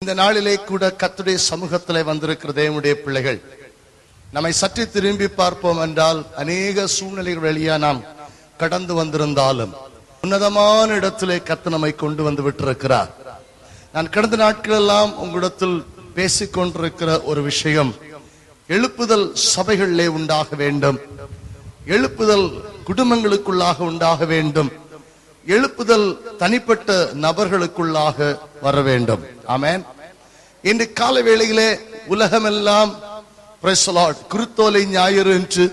இந்த நாளிலே கூட கர்த்தருடைய சமூகத்திலே வந்திருக்கிற தேவனுடைய பிள்ளைகள் நம்மை சற்று திரும்பி பார்ப்போம் என்றால் அநேக சூழ்நிலைகள் வழியா நாம் கடந்து வந்திருந்தாலும் உன்னதமான இடத்திலே கர்த்தர் நம்மை கொண்டு வந்து விட்டிருக்கிறார். நான் கடந்த நாட்கள் எல்லாம் உங்களிடத்தில் பேசிக்கொண்டிருக்கிற ஒரு விஷயம், எழுப்புதல் சபைகளிலே உண்டாக வேண்டும், எழுப்புதல் குடும்பங்களுக்குள்ளாக உண்டாக வேண்டும், எழுப்புதல் தனிப்பட்ட நபர்களுக்குள்ளாக வர வேண்டும். ஆமென். இன்று கால வேளையிலே உலகமெல்லாம் குருத்தோலை ஞாயிறு என்று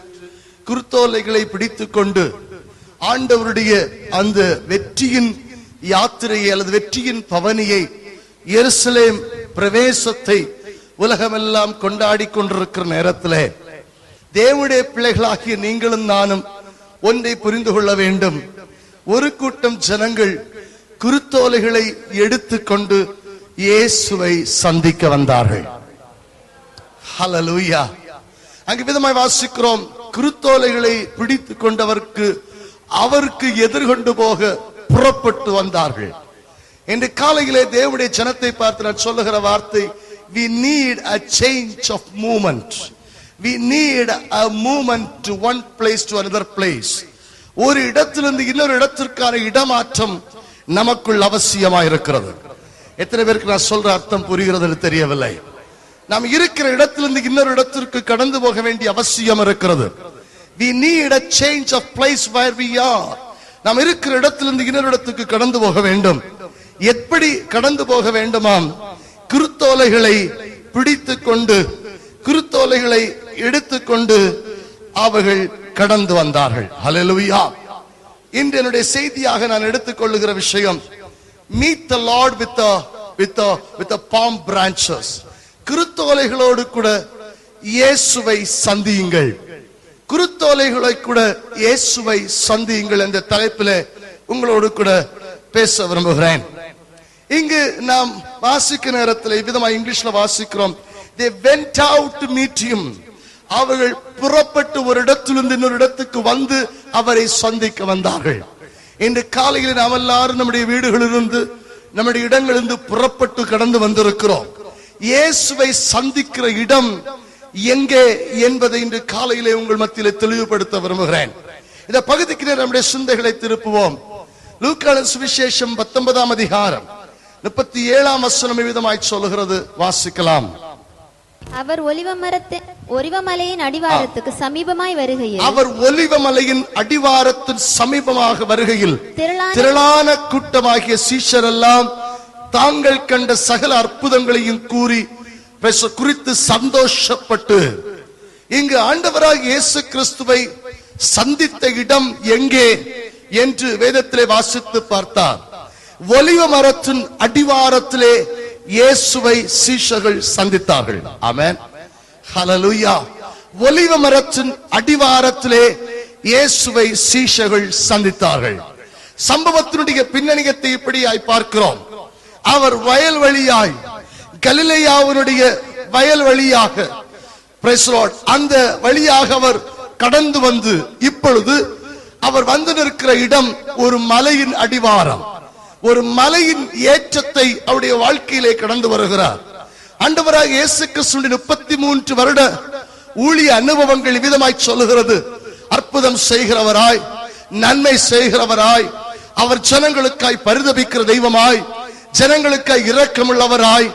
குருத்தோலைகளை பிடித்துக் கொண்டு ஆண்டவருடைய அந்த வெற்றியின் யாத்திரையை அல்லது வெற்றியின் பவனியை, எருசலேம் பிரவேசத்தை உலகமெல்லாம் கொண்டாடி கொண்டிருக்கிற நேரத்திலே தேவனுடைய பிள்ளைகளாகிய நீங்களும் நானும் ஒன்றை புரிந்து கொள்ள வேண்டும். ஒரு கூட்டம் ஜனங்கள் குருத்தோலைகளை எடுத்துக்கொண்டு இயேசுவை சந்திக்க வந்தார்கள். ஹல்லேலூயா. அங்கு விதமாய் வாசிக்கிறோம், குருத்தோலைகளை பிடித்துக் அவருக்கு எதிர்கொண்டு போக புறப்பட்டு வந்தார்கள். இன்று காலையிலே தேவனுடைய ஜனத்தை பார்த்து நான் சொல்லுகிற வார்த்தை, we need a change of movement, we need a movement to one place to another place. ஒரு இடத்திலிருந்து இன்னொரு இடத்திற்கான இடமாற்றம் நமக்குள் அவசியமாக இருக்கிறது. எத்தனை பேருக்கு நான் சொல்ற அர்த்தம் புரிகிறது தெரியவில்லை. நாம் இருக்கிற இடத்திலிருந்து இன்னொரு இடத்திற்கு கடந்து போக வேண்டிய அவசியம் இருக்கிறது. we need a change of place where we are. நாம் இருக்கிற இடத்திலிருந்து இன்னொரு இடத்துக்கு கடந்து போக வேண்டும். எப்படி கடந்து போக வேண்டுமாம்? குருத்தோலைகளை பிடித்துக் கொண்டு, குருத்தோலைகளை எடுத்துக்கொண்டு அவர்கள் கடந்து வந்தார்கள். ஹல்லேலூயா. இன்று என்னுடைய செய்தியாக நான் எடுத்துக்கொள்ளுகிற விஷயம், meet the Lord with the palm branches. குருத்தோலைகளோடு கூட இயேசுவை சந்தியுங்கள், குருத்தோலைகளை கூட இயேசுவை சந்தியுங்கள் என்ற தலைப்பிலே உங்களோடு கூட பேச விரும்புகிறேன். இங்கு நாம் வாசிக்க நேரத்தில் விதமாக இங்கிலீஷ்ல வாசிக்கிறோம், they went out to meet him. அவர்கள் புறப்பட்டு ஒரு இடத்திலிருந்து இன்னொரு இடத்துக்கு வந்து அவரை சந்திக்க வந்தார்கள். இன்று காலையில் நாம் எல்லாரும் நம்முடைய வீடுகளிலிருந்து நம்முடைய இடங்களிலிருந்து புறப்பட்டு கடந்து வந்திருக்கிறோம். இயேசுவை சந்திக்கிற இடம் எங்கே என்பதை இன்று காலையிலே உங்கள் மத்தியிலே தெளிவுபடுத்த விரும்புகிறேன். இந்த பகுதிக்கு நம்முடைய சிந்தைகளை திருப்புவோம். லூக்காவின் சுவிசேஷம் 19ஆம் அதிகாரம் 37ஆம் வசனம் விதமாய் சொல்லுகிறது, வாசிக்கலாம். அவர் ஒலிவமலையின் அடிவாரத்துக்கு சமீபமாய் வருகையில், அவர் ஒலிவமலையின் அடிவாரத்தின் சமீபமாக வருகையில் திரளான கூட்டமாகிய சீஷர் எல்லாம் தாங்கள் கண்ட சகல அற்புதங்களையும் குறித்து சந்தோஷப்பட்டு, இங்கு ஆண்டவராகிய இயேசு கிறிஸ்துவை சந்தித்த இடம் எங்கே என்று வேதத்திலே வாசித்து பார்த்தார். ஒலிவ மரத்தின் அடிவாரத்திலே இயேசுவை சீஷர்கள் சந்தித்தார்கள். ஆமென். ஹல்லேலூயா. ஒலிவ மரத்தின் அடிவாரத்திலே இயேசுவை சீஷர்கள் சந்தித்தார்கள். சம்பவத்தினுடைய பின்னணியத்தை இப்படியாய் பார்க்கிறோம். அவர் வயல் வழியாய், கலிலேயாவினுடைய வயல் வழியாக, அந்த வழியாக அவர் கடந்து வந்து இப்பொழுது அவர் வந்து நிற்கிற இடம் ஒரு மலையின் அடிவாரம், ஒரு மலையின் ஏற்றத்தை அவருடைய வாழ்க்கையிலே கடந்து வருகிறார். ஆண்டவராக இயேசு கிறிஸ்துவின் 33 வருட ஊழிய அனுபவங்கள் விதமாய் சொல்லுகிறது, அற்புதம் செய்கிறவராய், நன்மை செய்கிறவராய், அவர் ஜனங்களுக்காய் பரிதபிக்கிற தெய்வமாய், ஜனங்களுக்காய் இரக்கமுள்ளவராய்,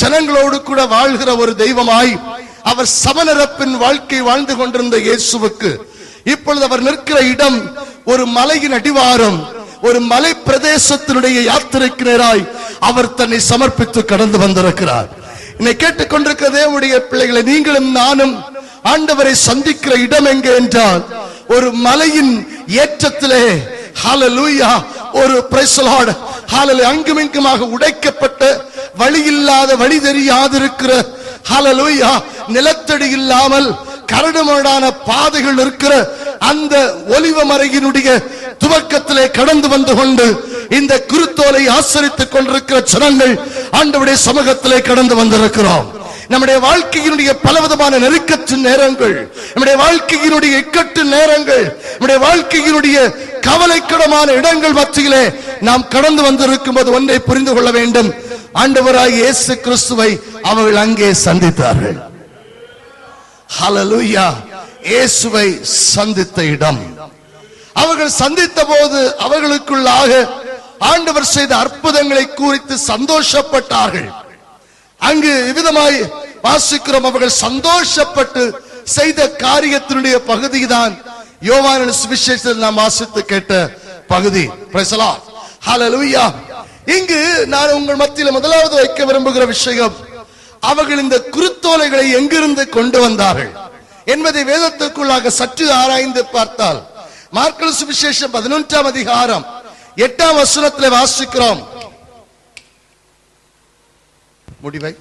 ஜனங்களோடு கூட வாழ்கிற ஒரு தெய்வமாய் அவர் சமநரப்பின் வாழ்க்கை வாழ்ந்து கொண்டிருந்த இயேசுவுக்கு இப்பொழுது அவர் நிற்கிற இடம் ஒரு மலையின் அடிவாரம், ஒரு மலை பிரதேசத்தினுடைய யாத்திரைக்கு நேராய் அவர் தன்னை சமர்ப்பித்து கடந்து வந்திருக்கிறார். என்னை கேட்டுக்கொண்டிருக்கிற தேவனுடைய பிள்ளைகளை, நீங்களும் நானும் ஆண்டவரை சந்திக்கிற இடம் எங்கே என்றால் ஒரு மலையின் ஏற்றத்திலே, ஹல்லேலூயா, ஒரு பிரைஸ் தி லார்ட், ஹல்லேலூயா, அங்குமிங்குமாக உடைக்கப்பட்ட வழி இல்லாத, வழி தெரியாது இருக்கிற, ஹல்லேலூயா, நிலத்தடி இல்லாமல் கரடுமுரடான பாதைகள் இருக்கிற அந்த ஒலிவ மலையினுடைய துவக்கத்திலே கடந்து வந்து கொண்டு இந்த குருத்தோலை ஆசரித்துக் கொண்டிருக்கிற ஜனங்கள் ஆண்டவருடைய சமூகத்திலே கடந்து வந்திருக்கிறோம். நம்முடைய வாழ்க்கையினுடைய பலவிதமான நெருக்கத்தின் நேரங்கள், நம்முடைய வாழ்க்கையினுடைய இக்கட்டு நேரங்கள், நம்முடைய வாழ்க்கையினுடைய கவலைக்கிடமான இடங்கள் மத்தியிலே நாம் கடந்து வந்திருக்கும் போது ஒன்றை புரிந்து கொள்ள வேண்டும், ஆண்டவராகிய இயேசு கிறிஸ்துவை அவர்கள் அங்கே சந்தித்தார்கள். ஹல்லேலூயா. இயேசுவை சந்தித்த இடம். அவர்கள் சந்தித்த போது அவர்களுக்குள்ளாக ஆண்டவர் செய்த அற்புதங்களை குறித்து சந்தோஷப்பட்டார்கள். அங்கு விதமாய் வாசிக்கிறோம், அவர்கள் சந்தோஷப்பட்டு செய்த காரியத்தினுடைய பகுதிதான் யோவானின் சுவிசேஷத்தில் நாம் வாசித்து கேட்ட பகுதி. Praise the lord. ஹல்லேலூயா. இங்கு நான் உங்கள் மத்தியில் முதலாவது வைக்க விரும்புகிற விஷயம், அவர்கள் இந்த குருத்தோலைகளை எங்கிருந்து கொண்டு வந்தார்கள் என்பதை வேதத்திற்குள்ளாக சற்று ஆராய்ந்து பார்த்தால், மார்க்கு சுவிசேஷம் 11ஆம் அதிகாரம் 8ஆம் வசனத்தில் வாசிக்கிறோம். முடிவை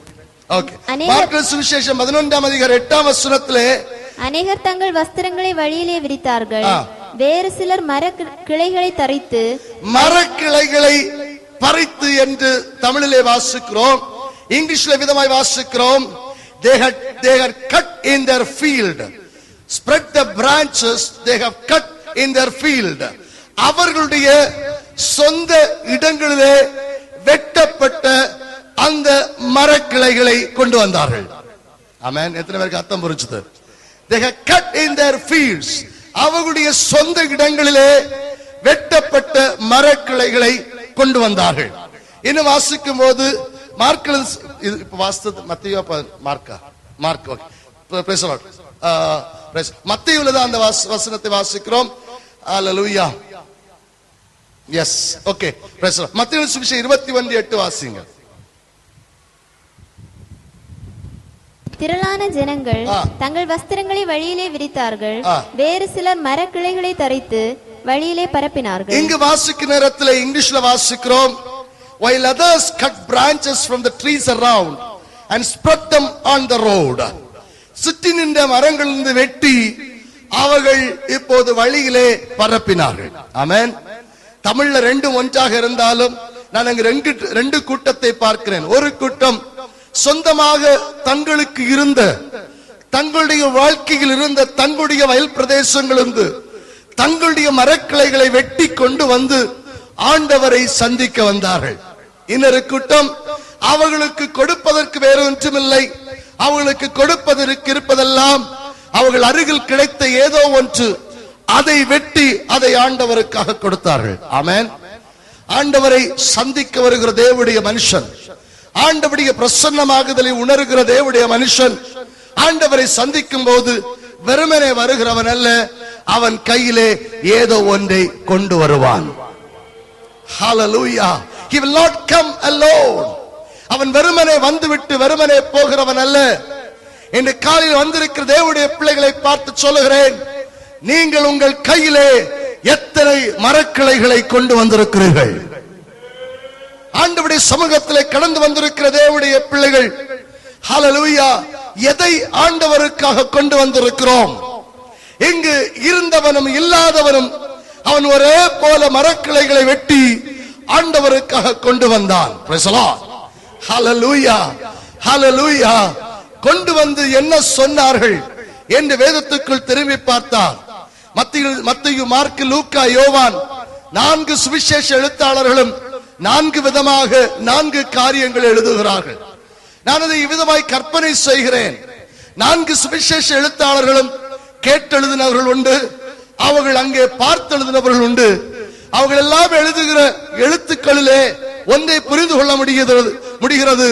ஓகே. மார்க்கு சுவிசேஷம் 11ஆம் அதிகாரம் 8ஆம் வசனத்திலே, அநேகர் தங்கள் வஸ்திரங்களை வழியிலே விரித்தார்கள், வேறு சிலர் மரக்கிளைகளை தரித்து, மரக்கிளைகளை பறித்து என்று தமிழிலே வாசிக்கிறோம். இங்கிலீஷ்ல விதமாய் வாசிக்கிறோம், they had cut in their field, spread the branches, they have cut in their field. அவர்களுடைய சொந்த இடங்களிலே வெட்டப்பட்ட அந்த மரக்கிளைகளை கொண்டு வந்தார்கள். ஆமென். எத்தனை பேருக்கு அர்த்தம் புரிஞ்சுது? they had cut in their fields, அவர்களுடைய சொந்த இடங்களிலே வெட்டப்பட்ட மரக்கிளைகளை கொண்டு வந்தார்கள். இன்னும் வாசிக்கும் போது மார்க்கு, இப்ப வாசித்தது மத்தேயு மார்க்கா? Mark. Okay. Praise the lord. மத்தேயுல தான் அந்த வசனத்தை வாசிக்கிறோம். Hallelujah. Yes. Okay. Praise the lord. மத்தேயு சுவிசேஷம் 21:8 வாசிங்க. திரளான ஜனங்கள் தங்கள் வஸ்திரங்களை வழியிலே விரித்தார்கள், வேறு சிலர் மரக்கிளைகளை தரித்து வழியிலே பரப்பினார்கள். இங்கு வாசிக்கிற நேரத்தில் இங்கிலீஷ்ல வாசிக்கிறோம், while others cut branches from the trees around and spread them on the road. சுற்றி நின்ற மரங்களிலிருந்து வெட்டி அவர்கள் இப்போது வழியிலே பரப்பினார்கள். ஆமென். தமிழ்ல ரெண்டும் ஒன்றாக இருந்தாலும் நான் அங்கு ரெண்டு கூட்டத்தை பார்க்கிறேன். ஒரு கூட்டம் சொந்தமாக தங்களுக்கு இருந்த, தங்களுடைய வாழ்க்கையில் இருந்த தங்களுடைய வயல் பிரதேசங்களிலிருந்து தங்களுடைய மரக்கிளைகளை வெட்டி கொண்டு வந்து ஆண்டவரை சந்திக்க வந்தார்கள். இன்னொரு கூட்டம் அவர்களுக்கு கொடுப்பதற்கு வேறு ஒன்றுமில்லை, அவர்களுக்கு கொடுப்பதற்கு இருப்பதெல்லாம் அவர்கள் அருகில் கிடைத்த ஏதோ ஒன்று, அதை வெட்டி அதை ஆண்டவருக்காக கொடுத்தார்கள். ஆமென். ஆண்டவரை சந்திக்க வருகிற தேவனுடைய மனுஷன், ஆண்டவருடைய பிரசன்னமாகுதலை உணர்கிற தேவனுடைய மனுஷன் ஆண்டவரை சந்திக்கும் போது வெறுமனே வருகிறவன் அல்ல, அவன் கையிலே ஏதோ ஒன்றை கொண்டு வருவான். Hallelujah. He will not come alone. அவன் வெறுமனே வந்துவிட்டு வெறுமனே போகிறவன் அல்ல. இந்த காலையில் வந்திருக்கிற தேவனுடைய பிள்ளைகளை பார்த்து சொல்லுகிறேன், நீங்கள் உங்கள் கையிலே எத்தனை மரக்கிளைகளை கொண்டு வந்திருக்கிறீர்கள்? ஆண்டவருடைய சமூகத்திலே கடந்து வந்திருக்கிற தேவனுடைய பிள்ளைகள், ஹல்லேலூயா, எதை ஆண்டவருக்காக கொண்டு வந்திருக்கிறோம்? இங்கு இருந்தவனும் இல்லாதவனும் அவன் ஒரே போல மரக்கிளைகளை வெட்டி ஆண்டவருக்காக கொண்டு வந்தான். Praise the lord. Hallelujah, hallelujah. கொண்டு வந்து என்ன சொன்னார்கள் என்று வேதத்துக்குள் திரும்பி பார்த்தார். மத்தேயு, மார்க்கு, லூக்கா, யோவான் 4 சுவிசேஷ எழுத்தாளர்களும் 4 விதமாக 4 காரியங்கள் எழுதுகிறார்கள். நான் அதை விதமாய் கற்பனை செய்கிறேன். 4 சுவிசேஷ எழுத்தாளர்களும் கேட்டெழுதினவர்கள் உண்டு, அவர்கள் அங்கே பார்த்து எழுதினவர்கள் உண்டு. அவர்கள் எல்லாம் எழுதுகிற எழுத்துக்களிலே ஒன்றை புரிந்து கொள்ள முடிகிறது.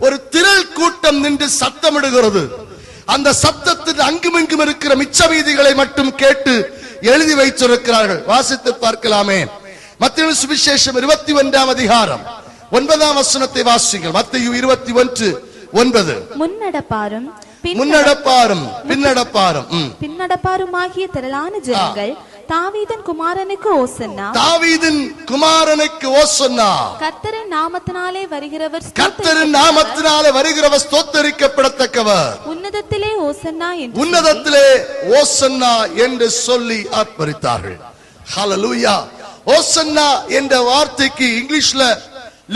ஒரு திரள் கூட்டம் நின்று சத்தமிடுகிறது. அந்த சத்தத்தில் அங்குமிங்கும் இருக்கிற மிச்ச வீதிகளை மட்டும் கேட்டு எழுதி வைத்திருக்கிறார்கள். வாசித்து பார்க்கலாமே. மத்தேயு சுவிசேஷம் 21ஆம் அதிகாரம் 9ஆம் வசனத்தை வாசிங்கள். மத்தேயு 21:9. முன்னடப்பாரும் பின்னடப்பாருமாகிய திரளான ஜனங்கள் தாவீதின் குமாரனுக்கு ஓசன்னா, தாவீதின் குமாரனுக்கு ஓசன்னா, கர்த்தரின் நாமத்தினாலே வருகிறவர், கர்த்தரின் நாமத்தினாலே வருகிறவர் ஸ்தோத்திரிக்கப்படத்தக்கவர், உன்னதத்திலே ஓசன்னா என்று, உன்னதத்திலே ஓசன்னா என்று சொல்லி ஆர்ப்பரித்தார்கள். ஹல்லேலூயா. ஓசன்னா என்ற வார்த்தைக்கு இங்கிலீஷ்ல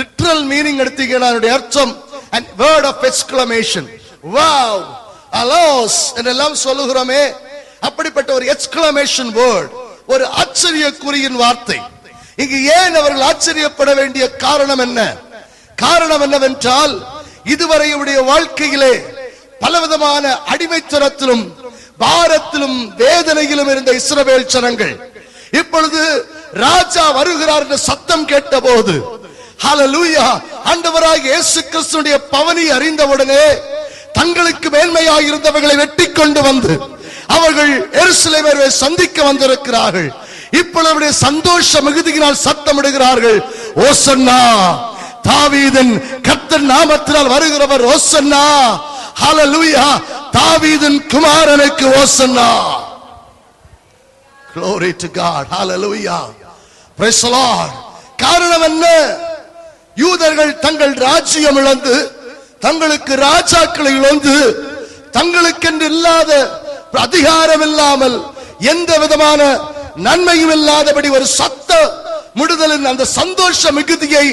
லிட்டரல் மீனிங் எடுத்தீங்கன்னா அதனுடைய அர்த்தம் and word of exclamation. wow, alos என்றெல்லாம் சொல்லுகிறோமே, அப்படிப்பட்ட ஒரு எக்ஸ்கிளமேஷன் வேர்ட், ஒரு ஆச்சரிய குறியின் வார்த்தை. இங்கு ஏன் அவர்கள் ஆச்சரியப்பட வேண்டிய காரணம் என்ன? காரணம் என்னவென்றால் இதுவரையுடைய வாழ்க்கையிலே பலவிதமான அடிமைத்தனத்திலும் பாரத்திலும் வேதனையிலும் இருந்த இஸ்ரவேல் ஜனங்கள் இப்பொழுது ராஜா வருகிறார் என்ற சத்தம் கேட்டபோது ஹல்லேலூயா, ஆண்டவராகிய இயேசு கிறிஸ்துவின் பவனி அறிந்தவுடனே தங்களுக்கு மேன்மையாக இருந்தவர்களை வெட்டி கொண்டு வந்து அவர்கள் எருசலேமை சந்திக்க வந்திருக்கிறார்கள். இப்பொழுது சந்தோஷ மிகுதியினால் சத்தமிடுகிறார்கள், ஓசன்னா, தாவீதின் கர்த்தர் நாமத்தினால் வருகிறவர் ஓசன்னா, ஹல்லேலூயா, தாவீதின் குமாரனுக்கு ஓசன்னா. Glory to God, hallelujah, praise the Lord. காரணம் என்ன? யூதர்கள் தங்கள் ராஜ்யம் இழந்து தங்களுக்கு ராஜாக்களை இழந்து தங்களுக்கென்று இல்லாத அதிகாரம் இல்லாமல் எந்த விதமான நன்மையும் இல்லாதபடி ஒரு சத்த முடுதலின் அந்த சந்தோஷ மிகுதியை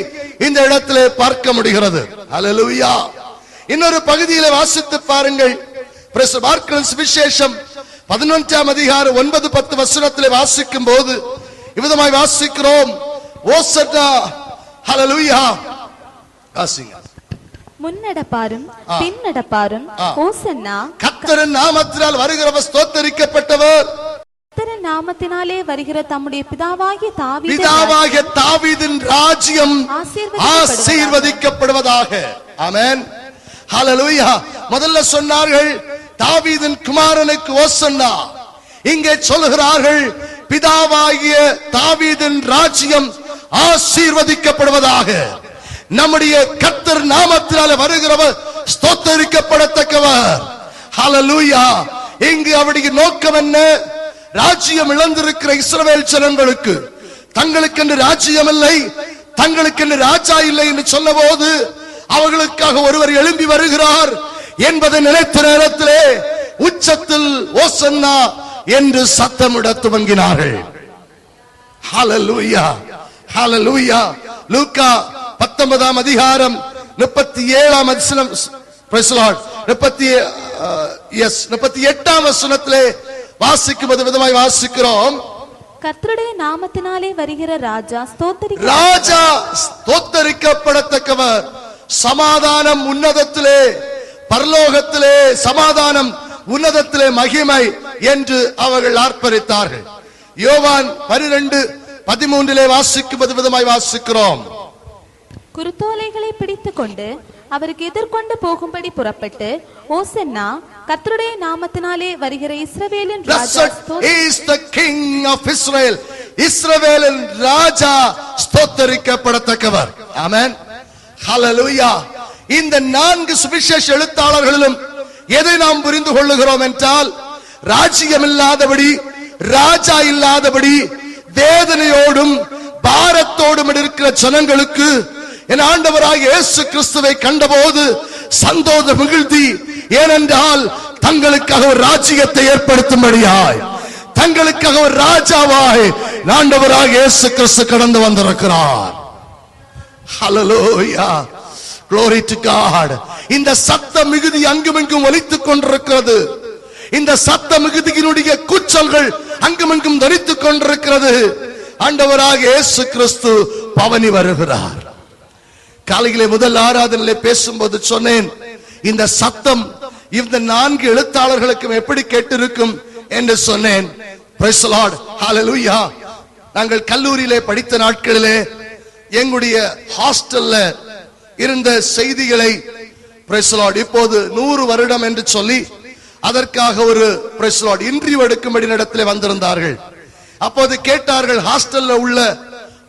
இந்த இடத்திலே பார்க்க முடிகிறது. ஹல்லேலூயா. இன்னொரு பகுதியிலே வாசித்து பாருங்கள். மார்க்கோஸ் சுவிசேஷம் 11ஆம் அதிகாரம் 9-10 வசனத்திலே வாசிக்கும் போது இவ்விதமாய் வாசிக்கிறோம், ஓசன்னா, ஹல்லேலூயா. வாசிங்க. முன்னடப்பாரும் பின்னடப்பாரும் ஓசன்னா, கர்த்தரின் நாமத்தினால் வருகிறவர் ஸ்தோத்திரிக்கப்பட்டவர், கர்த்தரின் நாமத்தினாலே வருகிற தம்முடைய பிதாவாகிய தாவீதின் ராஜ்யம் ஆசீர்வதிக்கப்படுவதாக. ஆமென், ஹல்லேலூயா. முதல்ல சொன்னார்கள் தாவீதின் குமாரனுக்கு ஓசன்னா. இங்கே சொல்கிறார்கள் பிதாவாகிய தாவீதின் ராஜ்யம் ஆசீர்வதிக்கப்படுவதாக. நம்முடைய கர்த்தர் நாமத்தினாலே வருகிறவர் ஸ்தோத்திரிக்கப்படத்தக்கவர். ஹல்லேலூயா. இங்கு அவருடைய நோக்கம் என்ன? ராஜ்யம் இழந்திருக்கிற இஸ்ரவேல் ஜனங்களுக்கு தங்களுக்கென்று ராஜ்யம் இல்லை, தங்களுக்கென்று ராஜா இல்லை என்று சொன்னபோது அவர்களுக்காக ஒருவர் எழும்பி வருகிறார் என்பதை நினைத்த நேரத்திலே உச்சத்தில் ஓசன்னா என்று சத்தமிட துவங்கினார்கள். ஹல்லேலூயா, ஹல்லேலூயா. லூக்கா 19ஆம் அதிகாரம் 37ஆம் வசனம், பிரைஸ் தி லார்ட், 38ஆம் வசனத்திலே வாசிக்கும் விதமாய் வாசிக்கிறோம், கர்த்தருடைய நாமத்தினாலே வருகிற ராஜா ஸ்தோத்தரிக்கப்படத்தக்கவர், சமாதானம் உன்னதத்திலே பரலோகத்திலே சமாதானம், உன்னதத்திலே மகிமை என்று அவர்கள் ஆர்ப்பரித்தார்கள். யோவான் 12:13 வாசிக்கும் விதமாய் வாசிக்கிறோம், குருத்தோலைகளை பிடித்துக் கொண்டு அவருக்கு எதிர்கொண்டு போகும்படி புறப்பட்டு, ஓசன்னா, கர்த்தருடைய நாமத்தினாலே வருகிற இஸ்ரவேலின் ராஜா, is the king of Israel, இஸ்ரவேலின் ராஜா ஸ்தோத்தரிக்கப்படத்தக்கவர். ஆமென், ஹல்லேலூயா. இந்த 4 சுவிசேஷ எழுத்தாளர்களிலும் எதை நாம் புரிந்து கொள்ளுகிறோம் என்றால், ராஜ்யம் இல்லாதபடி, ராஜா இல்லாதபடி வேதனையோடும் பாரத்தோடும் இருக்கிற ஜனங்களுக்கு என் ஆண்டவராகிய இயேசு கிறிஸ்துவை கண்டபோது சந்தோஷ மிகுதி. ஏனென்றால் தங்களுக்காக ஒரு ராஜ்யத்தை ஏற்படுத்தும்படியாய், தங்களுக்காக ஒரு ராஜாவாய் ஆண்டவராகிய இயேசு கிறிஸ்து கடந்து வந்திருக்கிறார். ஹல்லேலூயா, glory to God. இந்த சத்த மிகுதி அங்குமெங்கும் ஒலித்துக் கொண்டிருக்கிறது. இந்த சத்த மிகுதியினுடைய கூச்சல்கள் அங்குமெங்கும் தரித்துக் கொண்டிருக்கிறது. ஆண்டவராகிய இயேசு கிறிஸ்து பவனி வருகிறார். காலையிலே முதல் ஆராதனையிலே பேசும்போது சொன்னேன், இந்த சத்தம் இந்த 4 எழுத்தாளர்களுக்கும் எப்படி கேட்டிருக்கும் என்று சொன்னேன். பிரைஸ் தி லார்ட், ஹல்லேலூயா. நாங்கள் கல்லூரியிலே படித்த நாட்களிலே எங்களுடைய ஹாஸ்டல்ல இருந்த செய்திகளை, பிரைஸ் தி லார்ட், இப்போது 100 வருடம் என்று சொல்லி அதற்காக ஒரு பிரைஸ் தி லார்ட் இன்டர்வியூ எடுக்கும்படி இடத்திலே வந்திருந்தார்கள். அப்போது கேட்டார்கள், ஹாஸ்டல்ல உள்ள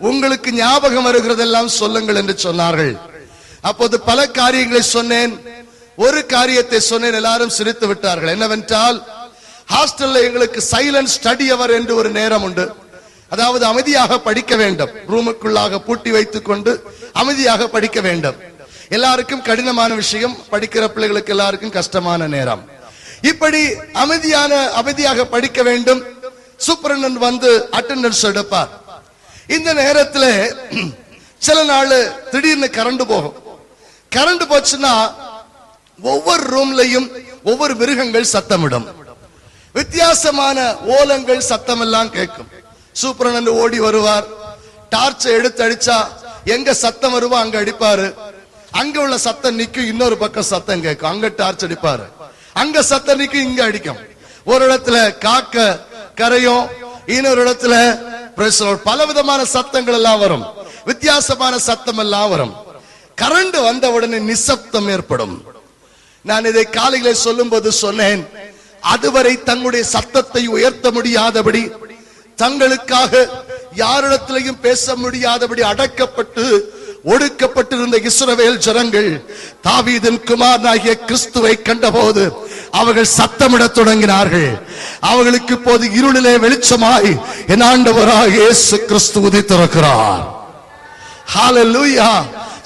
உங்களுக்கு ஞாபகம் வருகிறதெல்லாம் சொல்லுங்கள் என்று சொன்னார்கள். அப்போது பல காரியங்களை சொன்னேன். ஒரு காரியத்தை சொன்னேன், எல்லாரும் சிரித்து விட்டார்கள். என்னவென்றால், ஹாஸ்டல்ல எங்களுக்கு சைலண்ட் ஸ்டடி அவர் என்று ஒரு நேரம் உண்டு. அதாவது அமைதியாக படிக்க வேண்டும், ரூமுக்குள்ளாக பூட்டி வைத்துக் கொண்டு அமைதியாக படிக்க வேண்டும். எல்லாருக்கும் கடினமான விஷயம், படிக்கிற பிள்ளைகளுக்கு எல்லாருக்கும் கஷ்டமான நேரம். இப்படி அமைதியாக படிக்க வேண்டும். சூப்பரண்ட் வந்து அட்டெண்டன்ஸ் எடுப்பார். இந்த நேரத்தில் சில நாள் திடீர்னு கரண்ட் போகும். கரண்ட் போச்சுன்னா ஒவ்வொரு ரூம்லையும் ஒவ்வொரு மிருகங்கள் சத்தமிடும். வித்தியாசமான ஓலங்கள் சத்தம் எல்லாம் கேட்கும். சூப்பரண்ட் ஓடி வருவார், டார்ச்சை எடுத்து அடிச்சா எங்க சத்தம் வருவா அங்க அடிப்பாரு. அங்க உள்ள சத்தம் நிக்கும், இன்னொரு பக்கம் சத்தம் கேட்கும். அங்க டார்ச் அடிப்பாரு, அங்க சத்தம் நிக்கும், இங்க அடிக்கும். ஒரு இடத்துல காக்க கரையும், இன்னொரு இடத்துல பல விதமான சத்தங்கள் எல்லாம் வரும், வித்தியாசமான சத்தம் எல்லாம் வரும். கரண்ட் வந்த உடனே நிசப்தம் ஏற்படும். நான் இதை காலையிலே சொல்லும் போது சொன்னேன், அதுவரை தங்களுடைய சத்தத்தை உயர்த்த முடியாதபடி, தங்களுக்காக யாரிடத்திலையும் பேச முடியாதபடி அடக்கப்பட்டு ஒடுக்கப்பட்டிருந்த இஸ்ரவேல் ஜனங்கள் தாவீதின் குமாரனாகிய கிறிஸ்துவை கண்டபோது அவர்கள் சத்தமிடத் தொடங்கினார்கள். அவர்களுக்கு இப்போது இருளிலே வெளிச்சமாய் என் ஆண்டவராக இயேசு கிறிஸ்து உதித்திருக்கிறார். ஹல்லேலூயா.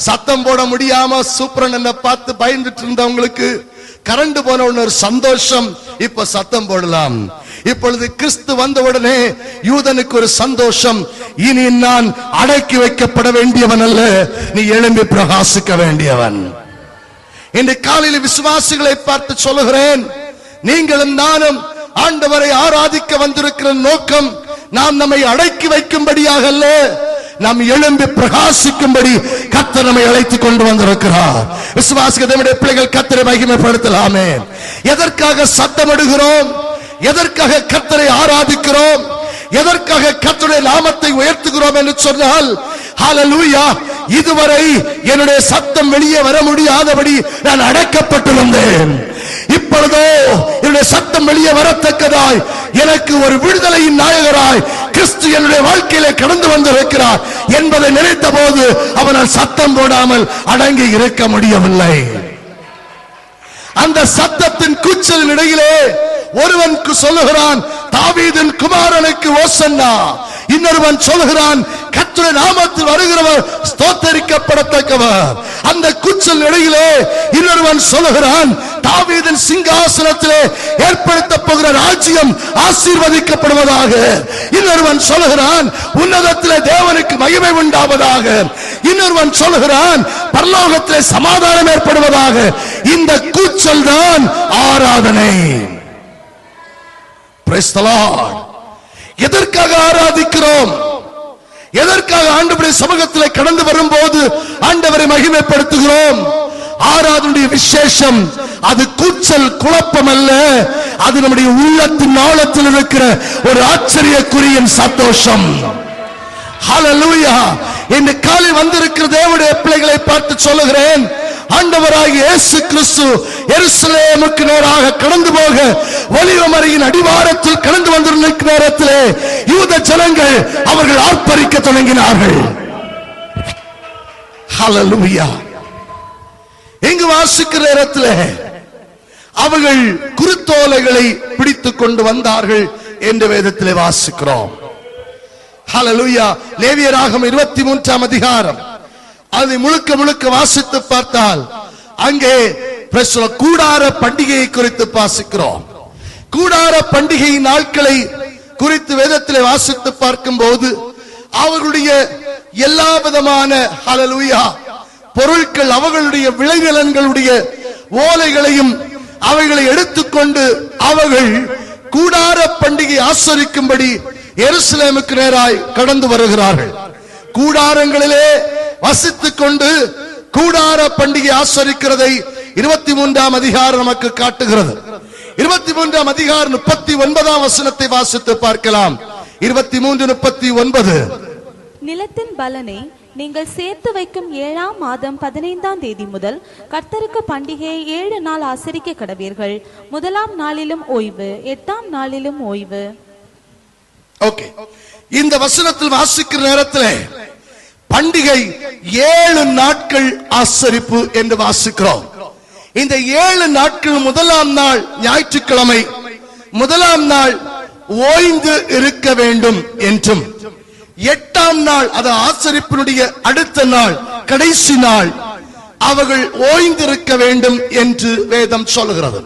சத்தம் போட முடியாம சூப்பரன் என்ன பார்த்து பயந்துட்டு இருந்தவங்களுக்கு கரண்ட் போன உடனே ஒரு சந்தோஷம், இப்ப சத்தம் போடலாம். இப்பொழுது கிறிஸ்து வந்தவுடனே யூதனுக்கு ஒரு சந்தோஷம், இனி நான் அடக்கி வைக்கப்பட வேண்டியவன் அல்ல, நீ எழும்பி பிரகாசிக்க வேண்டியவன். இன்று காலையில் விசுவாசிகளை பார்த்து சொல்லுகிறேன், நீங்களும் நானும் ஆண்டவரை ஆராதிக்க வந்திருக்கிற நோக்கம் நாம் நம்மை அடக்கி வைக்கும்படியாக அல்ல, நாம் எழும்பி பிரகாசிக்கும்படி கர்த்தர் நம்மை அழைத்துக் கொண்டு வந்திருக்கிறார். விசுவாசிக்க நம்முடைய பிள்ளைகள் கர்த்தரை மகிமைப்படுத்தலாமே. எதற்காக சத்தமிடுகிறோம்? எதற்காக கர்த்தரை ஆராதிக்கிறோம்? எதற்காக கர்த்தருடைய நாமத்தை உயர்த்துகிறோம் என்று சொன்னால், ஹல்லேலூயா, இதுவரை என்னுடைய சத்தம் வெளியே வர முடியாதபடி நான் அடக்கப்பட்டிருந்தேன். இப்பொழுதோ என்னுடைய சத்தம் வெளியே வரத்தக்கதாய் எனக்கு ஒரு விடுதலையின் நாயகராய் கிறிஸ்து என்னுடைய வாழ்க்கையிலே கடந்து வந்திருக்கிறார் என்பதை நினைத்த போது அவனால் சத்தம் போடாமல் அடங்கி இருக்க முடியவில்லை. அந்த சத்தத்தின் கூச்சலின் இடையிலே ஒருவன் சொல்லுகிறான், தாவீதின் குமாரனுக்கு ஓசன்னா. இன்னொருவன் சொல்லுகிறான், கர்த்தருடைய நாமத்தில் வருகிறவர் ஸ்தோத்தரிக்கப்படத்தக்கவர். அந்த கூச்சல் இடையிலே இன்னொருவன் சொல்லுகிறான், தாவீதின் சிங்காசனத்திலே ஏற்படுத்த போகிற ராஜ்யம் ஆசீர்வதிக்கப்படுவதாக. இன்னொருவன் சொல்லுகிறான், உன்னதத்திலே தேவனுக்கு மகிமை உண்டாவதாக. இன்னொருவன் சொல்லுகிறான், பரலோகத்திலே சமாதானம் ஏற்படுவதாக. இந்த கூச்சல் தான் ஆராதனை. Praise the Lord. எதற்காக ஆராதிக்கிறோம்? எதற்காக ஆண்டவருடைய சமூகத்தில் கடந்து வரும்போது ஆண்டவரை மகிமைப்படுத்துகிறோம்? ஆராதனுடைய விசேஷம் அது கூச்சல் குழப்பம் அல்ல, அது நம்முடைய உள்ளத்தின் ஆழத்தில் இருக்கிற ஒரு ஆச்சரியக்குரிய சந்தோஷம். ஹல்லேலூயா. இந்த காலையில் வந்திருக்கிற தேவனுடைய பிள்ளைகளை பார்த்து சொல்லுகிறேன், ஆண்டவராகிய இயேசு கிறிஸ்து எருசலேமுக்கு நேராக கடந்து போக ஒலிவமலையின் அடிவாரத்தில் கடந்து வந்திருக்கும் நேரத்திலே யூத ஜனங்கள் அவர்கள் ஆர்ப்பரிக்க தொடங்கினார்கள். ஹல்லேலூயா. எங்கு வாசிக்கிற நேரத்திலே அவர்கள் குருத்தோலைகளை பிடித்துக் கொண்டு வந்தார்கள் என்று வேதத்திலே வாசிக்கிறோம். ஹல்லேலூயா. லேவியராகமம் 23ஆம் அதிகாரம் அதை முழுக்க முழுக்க வாசித்து பார்த்தால் அங்கே கூடார பண்டிகையை குறித்து வாசிக்கிறோம். கூடார பண்டிகை நாட்களை குறித்து வேதத்திலே வாசித்து பார்க்கும் போது அவர்களுடைய எல்லா விதமான ஹல்லேலூயா பொருட்கள், அவர்களுடைய விளைநிலங்களுடைய ஓலைகளையும் அவைகளை எடுத்துக்கொண்டு அவர்கள் கூடார பண்டிகை ஆசரிக்கும்படி எருசலேமுக்கு நேராய் கடந்து வருகிறார்கள். கூடாரங்களிலே வசித்துக் கொண்டு கூடார பண்டிகை ஆசரிக்கிறதை 23ஆம் அதிகாரம் நமக்கு காட்டுகிறது. 23ஆம் அதிகாரம் 39ஆம் வசனத்தை வாசித்து பார்க்கலாம். 23:39. நிலத்தின் பலனை நீங்கள் சேர்த்து வைக்கும் 7ஆம் மாதம் 15ஆம் தேதி முதல் கர்த்தருக்கு பண்டிகையை 7 நாள் ஆசரிக்க கடவீர்கள். 1ஆம் நாளிலும் ஓய்வு, 8ஆம் நாளிலும் ஓய்வு. ஓகே, இந்த வசனத்தில் வாசிக்கிற நேரத்தில் பண்டிகை 7 நாட்கள் ஆசரிப்பு என்று வாசிக்கிறோம். இந்த 7 நாட்கள் 1ஆம் நாள் ஞாயிற்றுக்கிழமை, 1ஆம் நாள் ஓய்ந்து இருக்க வேண்டும் என்றும் 8ஆம் நாள் அது ஆசரிப்பினுடைய அடுத்த நாள் கடைசி நாள் அவர்கள் ஓய்ந்திருக்க வேண்டும் என்று வேதம் சொல்கிறது.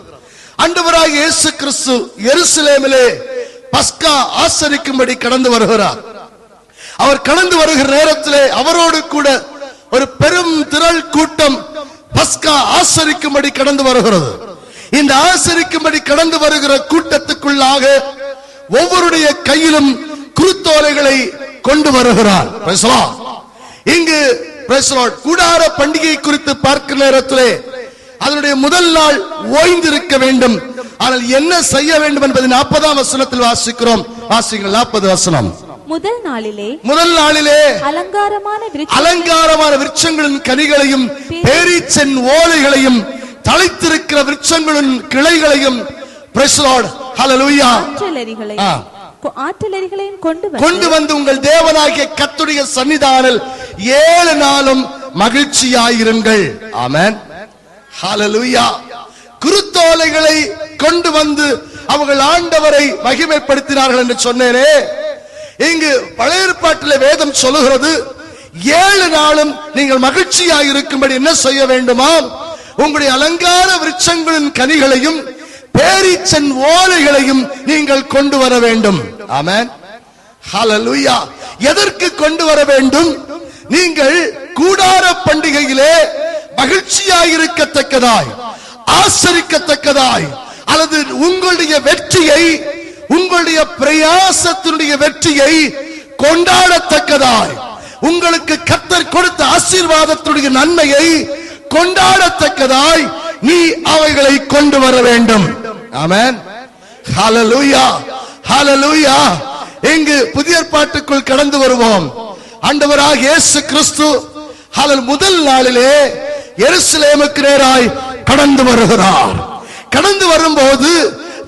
ஆண்டவராகிய இயேசு கிறிஸ்து எருசலேமிலே பஸ்கா ஆசரிக்கும்படி கடந்து வருகிறார். அவர் கடந்து வருகிற நேரத்திலே அவரோடு கூட ஒரு பெரும் திரள் கூட்டம் பஸ்கா ஆசரிக்கும்படி கடந்து வருகிறது. இந்த ஆசரிக்கும்படி கடந்து வருகிற கூட்டத்துக்குள்ளாக ஒவ்வொருடைய கையிலும் குருத்தோலைகளை கொண்டு வருகிறார். இங்கு Praise the Lord. கூடார பண்டிகை குறித்து பார்க்கிற நேரத்திலே அதனுடைய முதல் நாள் ஓய்ந்திருக்க வேண்டும். ஆனால் என்ன செய்ய வேண்டும் என்பதை 40ஆம் வசனத்தில் வாசிக்கிறோம். வாசிங்கள் 40 வசனம். முதல் நாளிலே அலங்காரமான விருட்சங்களின் கனிகளையும் பேரீச்சன் ஓலைகளையும் தழைத்திருக்கிற விருட்சங்களின் கிளைகளையும் Praise the Lord. Hallelujah. ஆற்றலரிகளையும் கொண்டு வந்து உங்கள் தேவனாகிய கர்த்தருடைய சன்னிதானத்தில் 7 நாளும் மகிழ்ச்சியாயிருங்கள். ஆமென். ஹalleluya. குருத்தோலைகளை கொண்டு வந்து அவர்கள் ஆண்டவரை மகிமைப்படுத்தினார்கள் என்று சொன்னேனே. இங்கு பழைய ஏற்பாட்டிலே வேதம் சொல்லுகிறது 7 நாளும் நீங்கள் மகிழ்ச்சியாயிருக்கும்படி என்ன செய்ய வேண்டுமா? உங்களுடைய அலங்கார விருட்சங்களின் கனிகளையும் பேரீச்சன் ஓலைகளையும் நீங்கள் கொண்டு வர வேண்டும். ஆமென். ஹalleluya. எதற்கு கொண்டு வர வேண்டும்? நீங்கள் கூடார பண்டிகையிலே மகிழ்ச்சியாயிருக்கத்தக்கதாய், ஆசரிக்கத்தக்கதாய், அல்லது உங்களுடைய வெற்றியை, உங்களுடைய பிரயாசத்தினுடைய வெற்றியை கொண்டாடத்தக்கதாய், உங்களுக்கு கர்த்தர் கொடுத்த ஆசீர்வாதத்தினுடைய நன்மையை கொண்டாடத்தக்கதாய் நீ அவைகளை கொண்டு வர வேண்டும். ஆமென். ஹalleluya. ஹalleluya. இங்கு புதிய ஏற்பாட்டுக்குள் கடந்து வருவோம். ஆண்டவராகிய இயேசு கிறிஸ்து முதல் நாளிலே எருசலேமுக்கு நேராய் கடந்து வருகிறார். கடந்து வரும்போது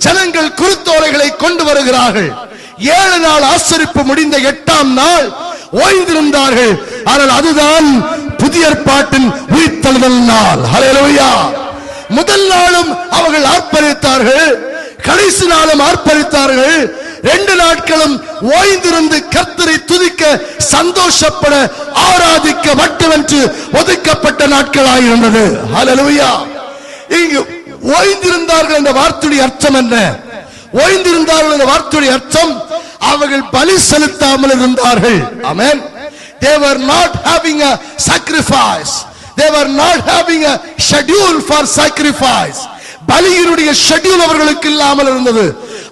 ஜனங்கள் குருத்தோலைகளை கொண்டு வருகிறார்கள். 7 நாள் ஆசரிப்பு முடிந்த 8ஆம் நாள் ஓய்ந்திருந்தார்கள். ஆனால் அதுதான் புதிய ஏற்பாட்டின் உயிர்த்தெழுதல் நாள். ஹல்லேலூயா. முதல் நாளும் அவர்கள் ஆர்ப்பரித்தார்கள், கடைசி நாளும் ஆர்ப்பரித்தார்கள். 2 நாட்களும் ஓய்ந்திருந்து கர்த்தரை துதிக்க, சந்தோஷப்பட, ஆராதிக்க மட்டுமென்று ஒதுக்கப்பட்ட நாட்களாயிருந்தது. ஹல்லேலூயா. இங்கு ஓய்ந்திருந்தார்கள் என்ற வார்த்தையுடைய அர்த்தம் என்ன? ஓய்ந்திருந்தார்கள் என்ற வார்த்தையுடைய அர்த்தம் அவர்கள் பலி செலுத்தாமல் இருந்தார்கள். ஆமென். They were not having a sacrifice. They were not having a schedule for sacrifice. பலியினுடைய ஷெட்யூல் அவர்களுக்கு இல்லாமல் இருந்தது.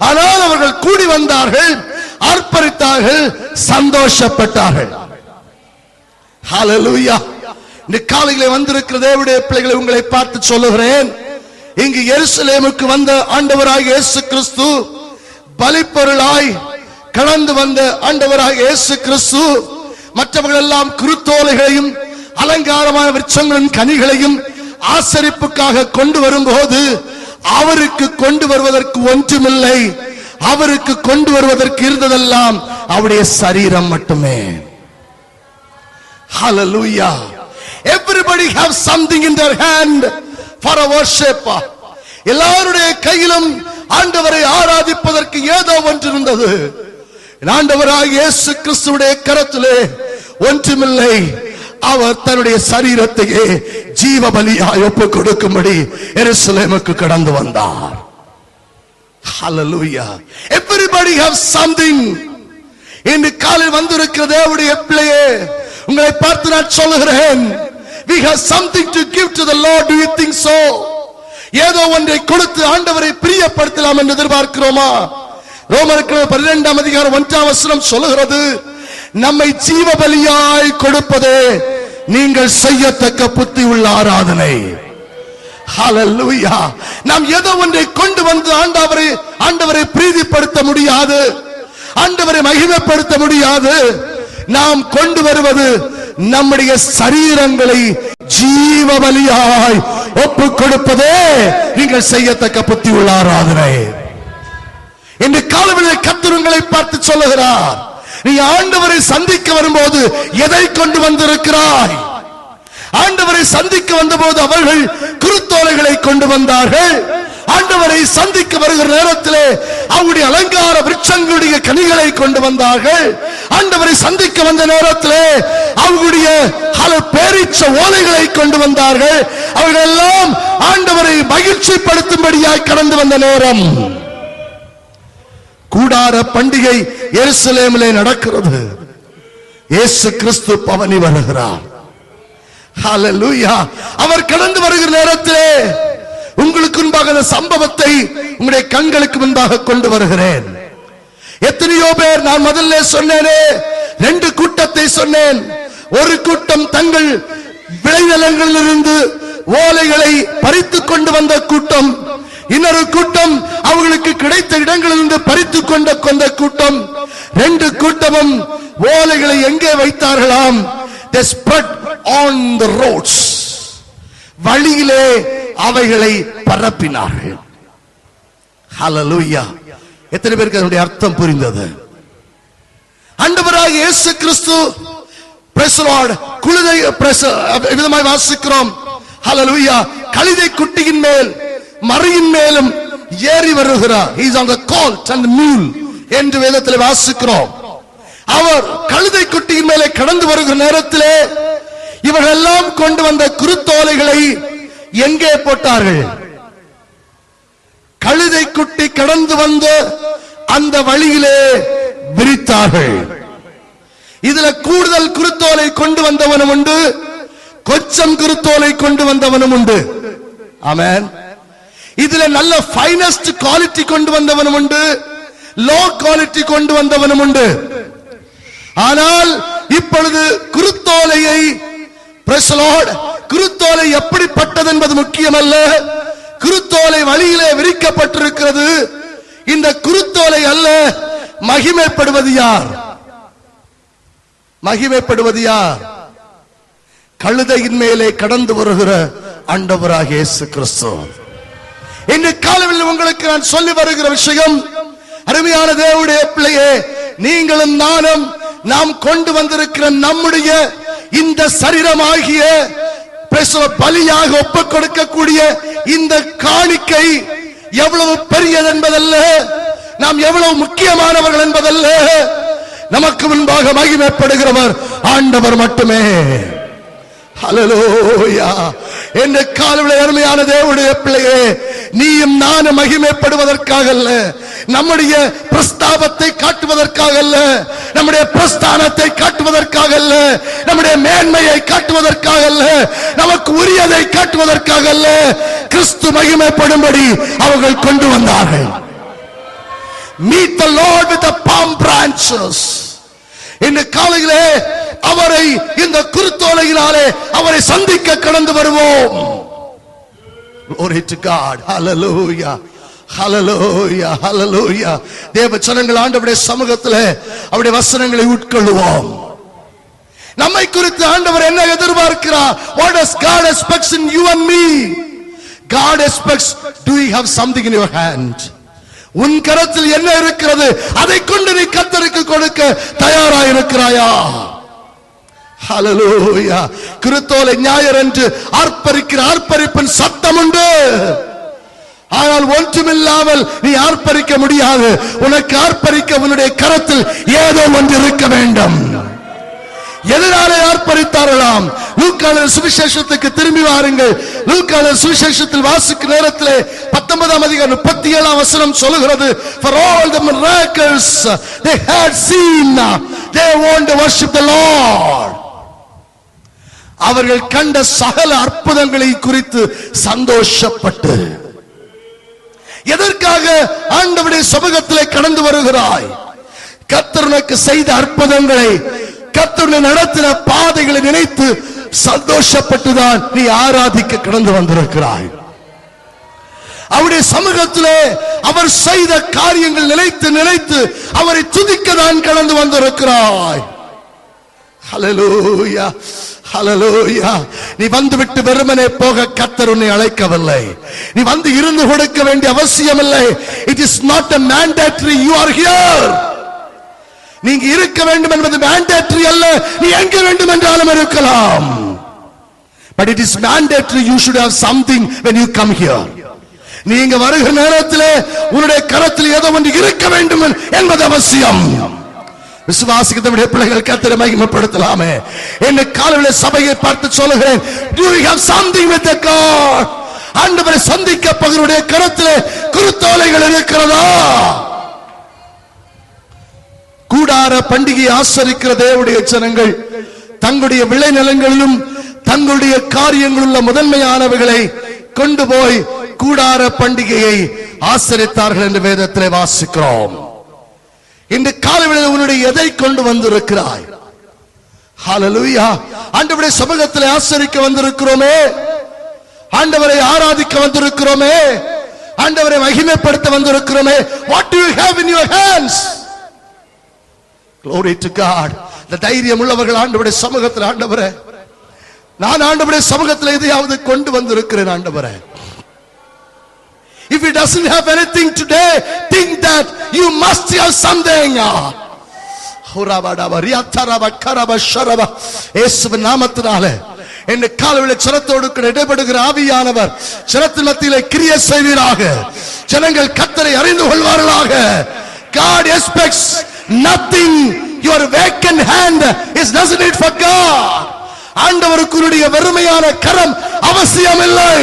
ஆனால் அவர்கள் கூடி வந்தார்கள், ஆர்ப்பரித்தார்கள், சந்தோஷப்பட்டார்கள். ஹalleluya. இந்த காலையிலே வந்திருக்கிற தேவனுடைய பிள்ளைகளை உங்களை பார்த்து சொல்லுகிறேன். இங்கு எருசலேமுக்கு வந்த ஆண்டவராகிய இயேசு கிறிஸ்து, பலிப்பொருளாய் கடந்து வந்த ஆண்டவராகிய இயேசு கிறிஸ்து மற்றவர்கள் எல்லாம் குருத்தோலைகளையும் அலங்காரமான விருட்சங்களின் கனிகளையும் ஆசரிப்புக்காக கொண்டு வரும்போது அவருக்கு கொண்டு வருவதற்கு ஒன்றுமில்லை. அவருக்கு கொண்டு வருவதற்கு இருந்ததெல்லாம் அவருடைய சரீரம் மட்டுமே. Hallelujah. Everybody have something in their hand for a worship. எல்லாருடைய கையிலும் ஆண்டவரை ஆராதிப்பதற்கு ஏதோ ஒன்று இருந்தது. ஆண்டவராகிய இயேசு கிறிஸ்துவுடைய கரத்திலே ஒன்றுமில்லை. அவர் தன்னுடைய சரீரத்தையே ஜீவ பலியாய் ஒப்புக் கொடுக்கும்படி எருசலேமுக்கு கடந்து வந்தார். Hallelujah. Everybody have something. இந்த காலையில் வந்திருக்கிற தேவனுடைய பிள்ளையே, உங்களை பார்த்து நான் சொல்லுகிறேன், we have something to give to the Lord. Do you think so? ஏதோ ஒன்றை கொடுத்து ஆண்டவரை பிரியப்படுத்தலாம் என்று எதிர்பார்க்கிறோமா? ரோமருக்கு 12ஆம் அதிகாரம் 1ஆம் வசனம் சொல்லுகிறது, நம்மை ஜீவ பலியாய் கொடுப்பதே நீங்கள் செய்யத்தக்க புத்தி உள்ள ஆராதனை. ஹalleluya. நாம் ஏதோ ஒன்றை கொண்டு வந்து ஆண்டவரை பிரீதிப்படுத்த முடியாது, ஆண்டவரை மகிமைப்படுத்த முடியாது. நாம் கொண்டு வருவது நம்முடைய சரீரங்களை ஜீவ பலியாய் ஒப்புக் கொடுப்பதே நீங்கள் செய்யத்தக்க புத்தி உள்ள ஆராதனை. இந்த காலவெளியில் கர்த்தர் உங்களை பார்த்து சொல்லுகிறார், நீ ஆண்டவரை சந்திக்க வரும்போது எதை கொண்டு வந்திருக்கிறாய்? ஆண்டவரை சந்திக்க வந்தபோது அவர்கள் குருத்தோலைகளை கொண்டு வந்தார்கள். ஆண்டவரை சந்திக்க வருகிற நேரத்திலே அவருடைய அலங்கார விருட்சங்களுடைய கனிகளை கொண்டு வந்தார்கள். ஆண்டவரை சந்திக்க வந்த நேரத்திலே அவருடைய பேரீச்ச ஓலைகளை கொண்டு வந்தார்கள். அவர்கள் எல்லாம் ஆண்டவரை மகிழ்ச்சிப்படுத்தும்படியாய் கடந்து வந்த நேரம். கூடார பண்டிகை எருசலேமிலே நடக்கிறது. இயேசு கிறிஸ்து பவனி வருகிறார். ஹalleluya. அவர் கடந்து வருகிற நேரத்திலே உங்களுக்கு முன்பாக அந்த சம்பவத்தை உங்களுடைய கண்களுக்கு முன்பாக கொண்டு வருகிறேன். எத்தனையோ பேர், நான் முதல்ல சொன்னேனே 2 கூட்டத்தை சொன்னேன். ஒரு கூட்டம் தங்கள் விளைநிலங்களிலிருந்து ஓலைகளை பறித்துக் கொண்டு வந்த கூட்டம், இன்னொரு கூட்டம் அவர்களுக்கு கிடைத்த இடங்களிலிருந்து பறித்துக் கொண்ட கூட்டம். ரெண்டு கூட்டமும் ஓலைகளை எங்கே வைத்தார்களாம்? They spread on the roads. வழியிலே அவைகளை பரப்பினார்கள். ஹல்லேலூயா. எத்தனை பேருக்கு அதனுடைய அர்த்தம் புரிந்தது? ஆண்டவராகிய இயேசு கிறிஸ்து praise the Lord குழுதை விதமாய் வாசிக்கிறோம். ஹல்லேலூயா. கழுதை குட்டியின் மேல் மறையின் மேலும் ஏறி வருகிறார். He is on the colt and the mule என்று வேதத்தில் வாசிக்கிறோம். அவர் கழுதை குட்டியின் மேலே கடந்து வருகிற நேரத்திலே இவர்கள் எல்லாம் கொண்டு வந்த குருத்தோலைகளை எங்கே போட்டார்கள்? கழுதை குட்டி கடந்து வந்து அந்த வழியிலே விரித்தார்கள். இதுல கூடுதல் குருத்தோலை கொண்டு வந்தவனும் உண்டு, கொஞ்சம் குருத்தோலை கொண்டு வந்தவனும் உண்டு. ஆமென். இதுல நல்ல ஃபைனஸ்ட் குவாலிட்டி கொண்டு வந்தவனும் உண்டு, லோ குவாலிட்டி கொண்டு வந்தவனும் உண்டு. ஆனால் இப்பொழுது குருத்தோலையை praise the Lord, குருத்தோலை எப்படிப்பட்டது என்பது முக்கியமல்ல. குருத்தோலை வழியிலே விரிக்கப்பட்டிருக்கிறது. இந்த குருத்தோலை அல்ல, மகிமைப்படுவது யார்? மகிமைப்படுவது யார்? கழுதையின் மேலே கடந்து வருகிற ஆண்டவராகிய இயேசு கிறிஸ்து. இன்று காலையில் உங்களுக்கு நான் சொல்லி வருகிற விஷயம், அருமையான தேவனுடைய பிள்ளையே, நீங்களும் நானும் நாம் கொண்டு வந்திருக்கிற நம்முடைய இந்த சரீரமாகிய பலியாக ஒப்புக் கொடுக்கக்கூடிய இந்த காணிக்கை எவ்வளவு பெரியது என்பதல்ல, நாம் எவ்வளவு முக்கியமானவர்கள் என்பதல்ல, நமக்கு முன்பாக மகிமைப்படுகிறவர் ஆண்டவர் மட்டுமே. ஹல்லேலூயா. என்ற காலையில் அருமையான தேவனுடைய பிள்ளையே, நீயும் நானும் மகிமைப்படுவதற்காக அல்ல, நம்முடைய பிரஸ்தாபத்தை காட்டுவதற்காக அல்ல, நம்முடைய பிரஸ்தானத்தை காட்டுவதற்காக அல்ல, நம்முடைய மேன்மையை காட்டுவதற்காக அல்ல, நமக்கு உரியதை காட்டுவதற்காக அல்ல, கிறிஸ்து மகிமைப்படும்படி அவர்கள் கொண்டு வந்தார்கள். Meet the Lord with the palm branches. இந்த காலையிலே அவரை இந்த குருத்தோலையினாலே அவரை சந்திக்க கடந்து வருவோம். Glory to God. Hallelujah. Hallelujah. Hallelujah. தேவ ஜனங்கள் ஆண்டவருடைய சமூகத்திலே அவருடைய வசனங்களை உட்கொள்ளுவோம். நம்மை குறித்து ஆண்டவர் என்ன எதிர்பார்க்கிறார்? What does God expects in you and me? God expects, do you have something in your hand? உன் கரத்தில் என்ன இருக்கிறது? அதை கொண்டு நீ கர்த்தருக்கு கொடுக்க தயாராக இருக்கிறாயா? ஹல்லேலூயா. குருத்தோலை ஞாயிறன்று ஆர்ப்பரிக்கிற ஆர்ப்பரிப்பின் சத்தம் உண்டு. ஆனால் ஒன்றுமில்லாமல் நீ ஆர்ப்பரிக்க முடியாது. உனக்கு ஆர்ப்பரிக்க உன்னுடைய கரத்தில் ஏதோ ஒன்று இருக்க வேண்டும். எதனாலே ஆர்ப்பரித்தார்களாம்? லூக்கான சுவிசேஷத்துக்கு திரும்பி வாருங்கள். லூக்கான சுவிசேஷத்தில் வாசிக்கும் நேரத்திலே 19ஆம் அதிகாரம் 37ஆம் வசனம் சொல்கிறது, for all the miracles they had seen, they wanted to worship the Lord. அவர்கள் கண்ட சகல அற்புதங்களை குறித்து சந்தோஷப்பட்டு, எதற்காக ஆண்டவருடைய சமூகத்திலே கடந்து வருகிறாய்? கர்த்தர் உனக்கு செய்த அற்புதங்களை, கர்த்தர் நடத்தின பாதைகளை நினைத்து சந்தோஷப்பட்டுதான் நீ ஆராதிக்க கடந்து வந்திருக்கிறாய். அவருடைய சமூகத்திலே அவர் செய்த காரியங்கள் நினைத்து நினைத்து அவரை துதிக்க தான் கடந்து வந்திருக்கிறாய். ஹல்லேலூயா. ஹல்லேலூயா. நீ வந்துவிட்டு வெறுமனே போக கர்த்தர் உன்னை அழைக்கவில்லை. நீ வந்து இருந்து கொடுக்க வேண்டிய அவசியம் இல்லை. It is not a mandatory, you are here. நீங்க இருக்க வேண்டும் என்பது mandatory அல்ல. நீ எங்க வேண்டும் என்றாலும் இருக்கலாம். But it is mandatory, you should have something when you come here. நீங்க வருகிற நேரத்திலே உன்னுடைய கரத்தில் ஏதோ ஒன்று இருக்க வேண்டும் என்பது அவசியம். விசுவாசிக்கிறவருடைய பிள்ளைகள் கர்த்தரை மகிமைப்படுத்தலாமே. என்ன காலையிலே சபையை பார்த்து சொல்லுகிறேன், do you have something with the God? ஆண்டவரை சந்திக்க பகருடைய கரத்திலே குருத்தோலைகள் இருக்கிறதா? கூடார பண்டிகை ஆசரிக்கிற தேவனுடைய ஜனங்கள் தங்களுடைய விளைநிலங்களிலும் தங்களுடைய காரியங்களுள்ள முதன்மையானவைகளை கொண்டு போய் கூடார பண்டிகையை ஆசரித்தார்கள் என்று வேதத்திலே வாசிக்கிறோம். இந்த காலையில் உன்னுடைய எதை கொண்டு வந்திருக்கிறாய்? ஹalleluya. ஆண்டவருடைய சமூகத்தில் ஆசரிக்க வந்திருக்கிறோமே, ஆண்டவரை ஆராதிக்க வந்திருக்கிறோமே, ஆண்டவரை மகிமைப்படுத்த வந்திருக்கிறோமே. What do you have in your hands? Glory to God. இந்த தைரியம் உள்ளவர்கள் ஆண்டவருடைய சமூகத்தில், ஆண்டவரே நான் ஆண்டவருடைய சமூகத்தில் எதையாவது கொண்டு வந்திருக்கிறேன் ஆண்டவரே. If he doesn't have anything today, think that you must have something. இயேசுவின் நாமத்தினாலே இந்த காலவேளை ஜனத்தோடு இடைபடுகிற ஆவியானவர் ஜனத்தின் மத்தியிலே கிரியை செய்வீராக. ஜனங்கள் கர்த்தரை அறிந்து கொள்வார்களாக. God expects nothing. Your vacant hand is doesn't it for God. ஆண்டவருக்குரிய வெறுமையான கரம் அவசியமில்லை.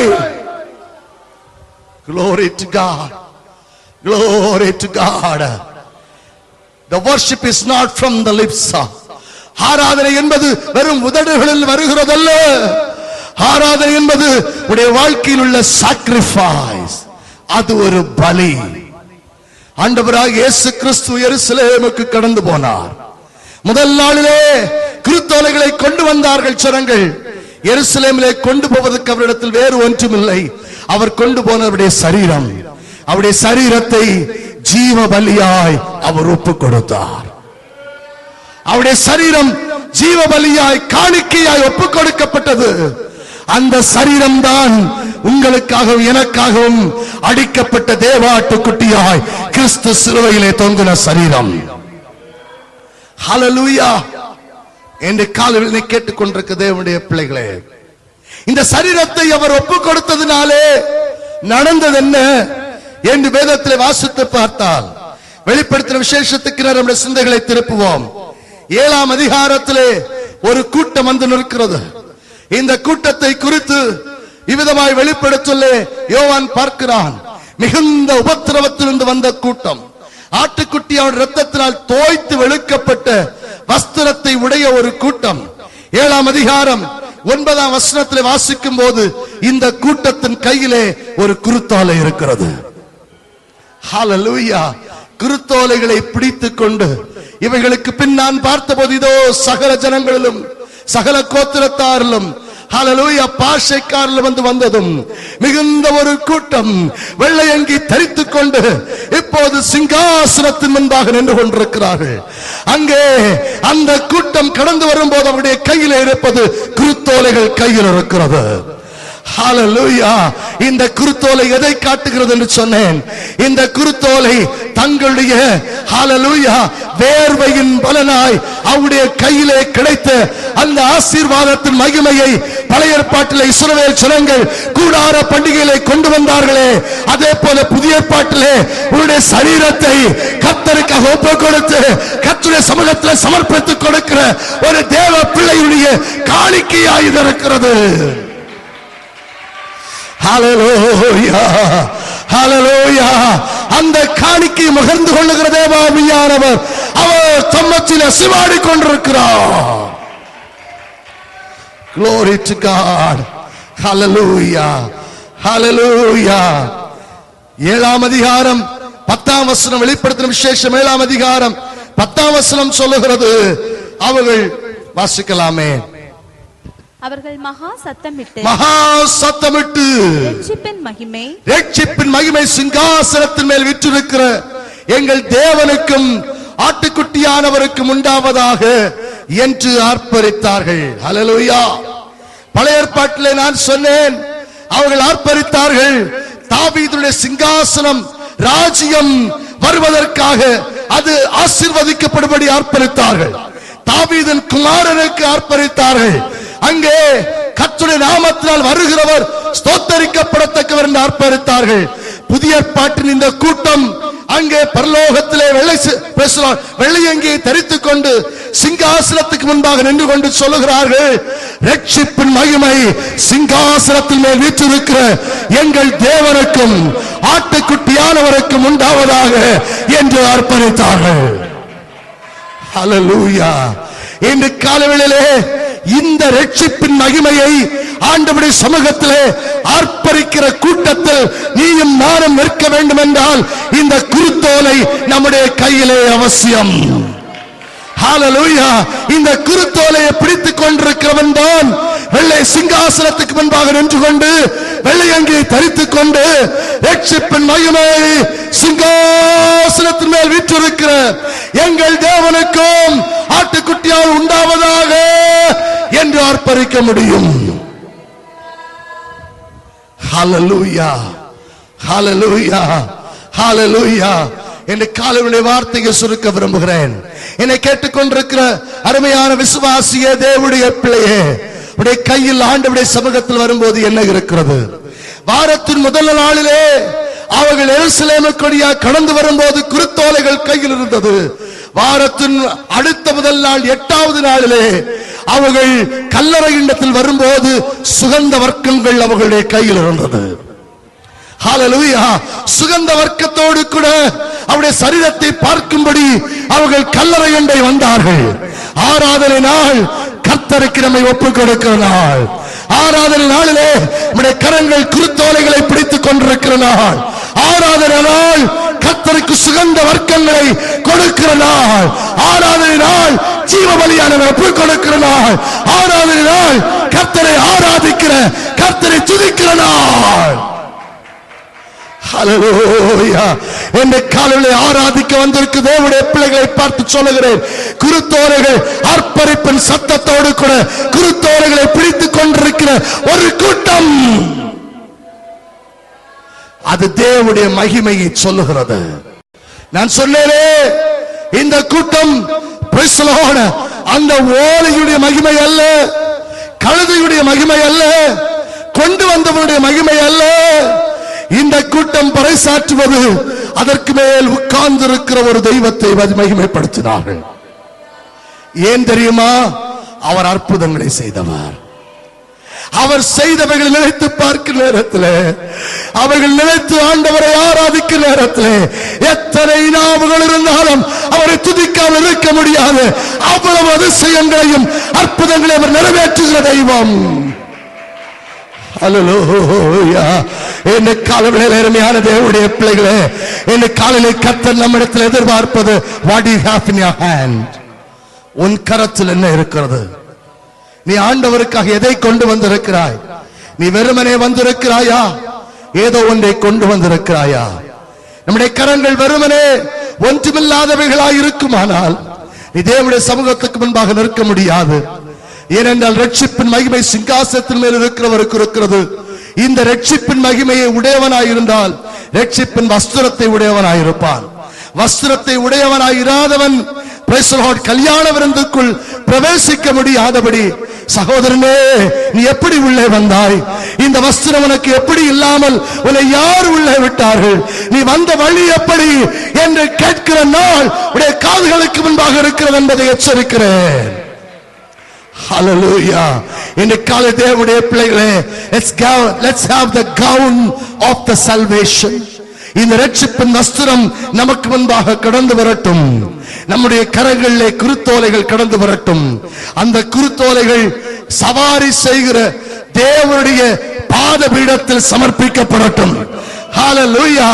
Glory to God. Glory to God. The worship is not from the lips. ஆராதனை என்பது வெறும் உதடுகளில் வருகிறதல்ல. ஆராதனை என்பது உடைய வாழ்க்கையில் உள்ள sacrifice. அது ஒரு பலி. ஆண்டவராகிய இயேசு கிறிஸ்து எருசலேமுக்கு கடந்து போனார். முதல் நாளிலே குருத்தோலைகளை கொண்டு வந்தார்கள் ஜனங்கள். எருசலேமிலே கொண்டு போவதற்கு அவரிடத்தில் வேறு ஒன்றுமில்லை. அவர் கொண்டு போனவருடைய சரீரம். அவருடைய சரீரத்தை ஜீவ பலியாய் அவர் ஒப்பு கொடுத்தார். அவருடைய சரீரம் ஜீவ பலியாய் காணிக்கையாய் ஒப்பு கொடுக்கப்பட்டது. அந்த சரீரம் தான் உங்களுக்காகவும் எனக்காகவும் அடிக்கப்பட்ட தேவாட்டுக்குட்டியாய் கிறிஸ்து சிலுவையிலே தொங்கின சரீரம். ஹalleluya. என்று காலையில் கேட்டுக்கொண்டிருக்க தேவனுடைய பிள்ளைகளே, இந்த சரீரத்தை அவர் ஒப்பு கொடுத்ததினாலே நடந்தது என்ன என்று வேதத்திலே வாசித்து பார்த்தால், வெளிப்படுத்தின விசேஷத்துக்கு நம்முடைய சிந்தைகளை திருப்புவோம். 7ஆம் அதிகாரத்திலே ஒரு கூட்டம் வந்து நிற்கிறது. இந்த கூட்டத்தை குறித்து இவ்விதமாய் வெளிப்படுத்தலே யோவான் பார்க்கிறான். மிகுந்த உபத்திரவத்திலிருந்து வந்த கூட்டம், ஆட்டுக்குட்டி அவன் இரத்தத்தினால் தோய்த்து வெளுக்கப்பட்ட வஸ்திரத்தை உடைய ஒரு கூட்டம். 7ஆம் அதிகாரம் 9ஆம் வசனத்திலே வாசிக்கும் போது இந்த கூட்டத்தின் கையிலே ஒரு குருத்தோலை இருக்கிறது. ஹalleluya. குருத்தோலைகளை பிடித்துக் கொண்டு இவைகளுக்கு பின் நான் பார்த்தபோது இதோ சகல ஜனங்களிலும் சகல கோத்திரத்தாரிலும் ஹalleluya பாஷைக்காரிலும் வந்ததும் மிகுந்த ஒரு கூட்டம் வெள்ளை அங்கி தரித்துக் கொண்டு இப்போது சிங்காசனத்தின் முன்பாக நின்று கொண்டிருக்கிறார்கள். அங்கே அந்த கூட்டம் கடந்து வரும்போது அவருடைய கையில் இருப்பது குருத்தோலைகள் கையில் இருக்கிறது. ஹalleluya. இந்த குருத்தோலை எதை காட்டுகிறது என்று சொன்னேன். இந்த குருத்தோலை தங்களுடைய ஹalleluya வேர்வையின் பலனாய் அவருடைய கையிலே கிடைத்த அந்த ஆசீர்வாதத்தின் மகிமையை பழைய ஏற்பாட்டிலே இஸ்ரவேல் ஜனங்கள் கூடார பண்டிகையிலே கொண்டு வந்தார்களே, அதே போல புதிய ஏற்பாட்டிலே உங்களுடைய சரீரத்தை கர்த்தருக்காக ஒப்பு கொடுத்து கர்த்தருடைய சமூகத்தில் சமர்ப்பித்துக் கொடுக்கிற ஒரு தேவ பிள்ளையுடைய காணிக்கையாய் இருக்கிறது. ஹalleluya. ஹalleluya. அந்த காணிக்கை முகர்ந்து கொள்ளுகிற தேவாவியானவர் அவர் தம்மத்தில் அசைவாடி கொண்டிருக்கிறார். Glory to God. Hallelujah. Hallelujah. 7ஆம் அதிகாரம் 10ஆம் வசனம் வெளிப்படுத்தின விசேஷம் 7ஆம் அதிகாரம் 10ஆம் வசனம் சொல்லுகிறது. அவர்கள் வாசிக்கலாமே. அவர்கள் மகா சத்தமிட்டு ரட்சிப்பின் மகிமை சிங்காசனத்தின் மேல் விற்றிருக்கிற எங்கள் தேவனுக்கும் ஆட்டுக்குட்டியானவருக்கும் உண்டாவதாக என்று ஆர்ப்பரித்தார்கள். ஹalleluya. பழைய ஏற்பாட்டிலே நான் சொன்னேன், அவர்கள் ஆர்ப்பரித்தார்கள். தாவீதுடைய சிங்காசனம் ராஜ்யம் வருவதற்காக அது ஆசீர்வதிக்கப்படும்படி ஆர்ப்பரித்தார்கள். தாவீதின் குமாரனுக்கு ஆர்ப்பரித்தார்கள். அங்கே கர்த்தருடைய நாமத்தினால் வருகிறவர் ஸ்தோத்தரிக்கப்படத்தக்கவர் என்று ஆர்ப்பரித்தார்கள். புதிய ஏற்பாட்டின் இந்த கூட்டம் அங்கே பரலோகத்திலே வெள்ளையங்கியை தரித்துக் கொண்டு சிங்காசனத்துக்கு முன்பாக நின்று கொண்டு சொல்லுகிறார்கள், ரட்சிப்பின் மகிமை சிங்காசனத்தின் மேல் வீற்றிருக்கிற எங்கள் தேவனுக்கும் ஆட்டுக்குட்டியானவருக்கும் உண்டாவதாக என்று ஆர்ப்பரித்தார்கள். ஹalleluya. இன்று காலைவேளையிலே இந்த ரட்சிப்பின் மகிமையை ஆண்டவருடைய சமூகத்திலே ஆர்ப்பரிக்கிற கூட்டத்தில் நீயும் நானும் நிற்க வேண்டும் என்றால் இந்த குருத்தோலை நம்முடைய கையிலே அவசியம். ஹalleluya. இந்த குருத்தோலையை பிடித்துக் கொண்டிருக்கிறவன் தான் வெள்ளை சிங்காசனத்துக்கு முன்பாக நின்று கொண்டு வெள்ளை அங்கியை தரித்துக் கொண்டு ரட்சிப்பின் மகிமை சிங்காசனத்தின் மேல் வீற்றிருக்கிற எங்கள் தேவனுக்கும் ஆட்டுக்குட்டியால் உண்டாவதாக என்று ஆர்ப்பரிக்க முடியும். ஹalleluya, ஹalleluya, ஹalleluya. இந்த காலையுடைய வார்த்தையை சுருக்க விரும்புகிறேன். என்னை கேட்டுக்கொண்டிருக்கிற அருமையான விசுவாசியே, தேவனுடைய பிள்ளையே, உடைய கையில் ஆண்டவருடைய சமூகத்தில் வரும்போது என்ன இருக்கிறது? வாரத்தின் முதல் நாளிலே அவர்கள் எருசலேமுக்கு கடந்து வரும்போது குருத்தோலைகள் கையில் இருந்தது. வாரத்தின் அடுத்த முதல் நாள் 8வது நாளிலே அவர்கள் கல்லறை இடத்தில் வரும்போது சுகந்த வர்க்கங்கள் அவர்களுடைய கையில் இருந்தது. ஹalleluya. சுகந்த வர்க்கத்தோடு கூட அவருடைய சரீரத்தை பார்க்கும்படி அவர்கள் கல்லறை அண்டை வந்தார்கள். ஆராதனை நாள் கர்த்தருக்கு நம்மை ஒப்புக் கொடுக்கிற நாள். ஆராதனை நாளிலே நம்முடைய கரங்கள் குருத்தோலைகளை பிடித்துக் கொண்டிருக்கிற நாள். ஆராதனை நாள் கர்த்தருக்கு சுகந்த வர்க்கங்களை கொடுக்கிற நாள். ஆராதனை நாள் ஜீவ பலியான ஒப்புக் கொடுக்கிற நாள். ஆராதனை நாள் கர்த்தரை ஆராதிக்கிற, கர்த்தரை துதிக்கிற நாள். ஹalleluya. இந்த காலையிலே ஆராதிக்க வந்திருக்கிற தேவனுடைய பிள்ளைகளை பார்த்து சொல்லுகிறேன், குருத்தோலைகள் ஆர்ப்பரிப்பின் சத்தத்தோடு கூட குருத்தோலைகளை பிடித்துக் கொண்டிருக்கிற ஒரு கூட்டம், அது தேவனுடைய மகிமையை சொல்லுகிறது. நான் சொன்னேனே, இந்த கூட்டம் அந்த ஓலையுடைய மகிமை அல்ல, கழுதையுடைய மகிமை அல்ல, கொண்டு வந்தவனுடைய மகிமை அல்ல. இந்த கூட்டம் பறைசாற்றுவது அதற்கு மேல் உட்கார்ந்திருக்கிற ஒரு தெய்வத்தை மகிமைப்படுத்தினார்கள். ஏன் தெரியுமா? அவர் அற்புதங்களை செய்தவர். அவர் செய்தவைகளை நினைத்து பார்க்கிற நேரத்தில், அவர்கள் நினைத்து ஆண்டவரை ஆராதிக்கிற நேரத்தில் எத்தனை நாவுகள் இருந்தாலும் அவரை துதிக்காமல் இருக்க முடியாது. அவ்வளவு அதிசயங்களையும் அற்புதங்களை அவர் நிறைவேற்றுகிற தெய்வம். ஹalleluya. இந்த காலையிலே அருமையான தேவனுடைய பிள்ளைகளே, இந்த காலையிலே கர்த்தர் நம்மிடத்தில் எதிர்பார்ப்பது, what do you have in your hand? உன் கரத்தில் என்ன இருக்கிறது? நீ ஆண்டவருக்காக எதை கொண்டு வந்திருக்கிறாய்? நீ வெறுமனே வந்திருக்கிறாயா? ஏதோ ஒன்றை கொண்டு வந்திருக்கிறாயா? நம்முடைய கரங்கள் வெறுமனே ஒன்றுமில்லாதவைகளாய் இருக்குமானால் நீ தேவனுடைய சமூகத்துக்கு முன்பாக நிற்க முடியாது. ஏனென்றால் ரட்சிப்பின் மகிமை சிங்காசனத்தின் மேல் இருக்கிறவருக்கு இருக்கிறது. இந்த ரட்சிப்பின் மகிமையை உடையவனாய் இருந்தால் ரட்சிப்பின் வஸ்திரத்தை உடையவனாய் இருப்பான். வஸ்திரத்தை உடையவனாய் இராதவன் கல்யாண விருந்துக்குள் பிரவேசிக்க முடியாதபடி, சகோதரனே, நீ எப்படி உள்ளே வந்தாய்? இந்த வஸ்திரம் உனக்கு எப்படி இல்லாமல் உன்னை யார் உள்ளே விட்டார்கள்? நீ வந்த வழி எப்படி என்று கேட்கிற நாள் உடைய காதுகளுக்கு முன்பாக இருக்கிறது என்பதை எச்சரிக்கிறேன். ஹalleluya. இந்த காலை தேவனுடைய பிள்ளைகளே, let's have the gown of the salvation. இந்த ரட்சிப்பின் வஸ்திரம் நமக்கு முன்பாக கடந்து வரட்டும். நம்முடைய கரங்களிலே குருத்தோலைகள் கடந்து வரட்டும். அந்த குருத்தோலைகள் சவாரி செய்கிற தேவனுடைய பாதபீடத்தில் சமர்ப்பிக்கப்படட்டும். ஹalleluya.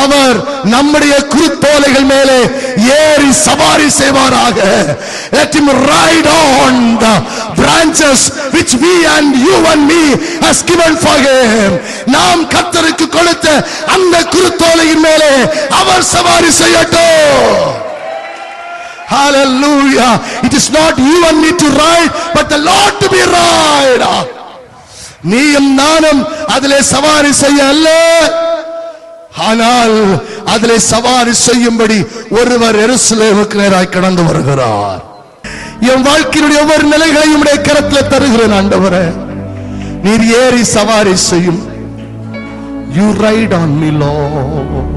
அவர் நம்முடைய குருத்தோலைகள் மேலே ஏறி சவாரி செய்வாராக. Let him ride on the branches which we and you and me has given for him. நாம் கர்த்தருக்கு கொடுத்த அந்த குருத்தோலையின் மேலே அவர் சவாரி செய்யட்டும். Hallelujah. It is not you and me to ride, but the Lord to be ride. நீயும் நானும் அதிலே சவாரி செய்ய அல்ல, ஆனால் அதிலே சவாரி செய்யும்படி ஒருவர் எருசலேமுக்கு நேராய் கடந்து வருகிறார். என் வாழ்க்கையினுடைய ஒவ்வொரு நிலைகளையும் உடைய கரத்தில் தருகிறேன் ஆண்டவரே. நீர் ஏறி சவாரி செய்யும். You ride on me, Lord.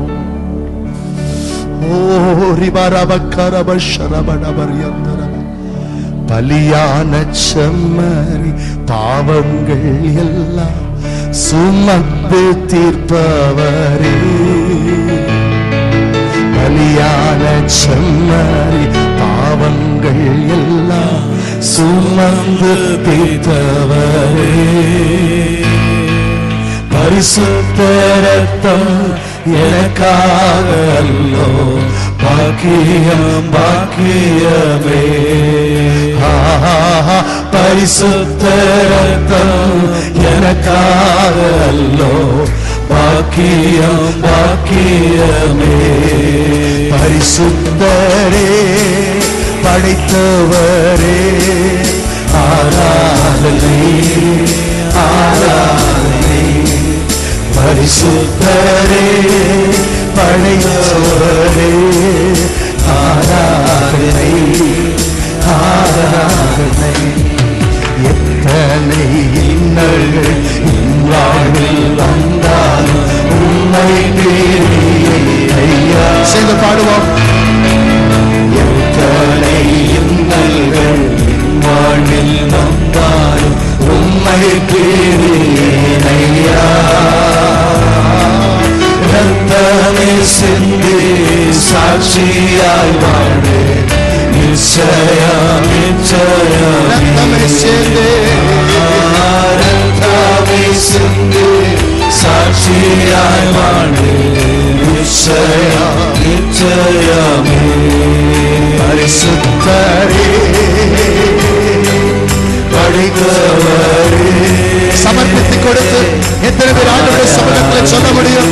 பலியான செம்மறி பாவங்கள் எல்லாம் சுமந்து தீர்ப்பவரே, பலியான செம்மறி பாவங்கள் எல்லாம் சுமந்து தீர்த்தவரே, பரிசுத்த ரத்தம் எனக்காக அல்லோ பாக்கியம் பாக்கியமே. பரிசுத்த ரத்தம் எனக்காக அல்லோ, பாக்கியம் பாக்கியமே. பரிசுத்தரே படைத்தவரே ஆராதனை ஆராதனை. பரிசுத்தரே படைத்தவரே ஆராதனை ஆராதனை. எத்தனை இன்னல்கள் என் வாழ்வில் வந்தாலும் உண்மை ஐயா சேர்ந்து பாடுவோம். எத்தனை இன்னல்கள் என் வாழ்வில் வந்தாலும் உண்மை ஐயா. ரத்தமே சிந்தி சாட்சியாய் வாழே நிச்சயம் நிச்சயம். ரத்தமே சிந்தி ரத்தமே சிந்தி சாட்சியாய் வாழே நிச்சயம் நிச்சயமே. பரிசுத்தரே படைத்தவரே. சமர்ப்பித்து கொடுத்து எத்தனை பேர் ஆண்டவருடைய சமூகத்தில் சொல்ல முடியும்?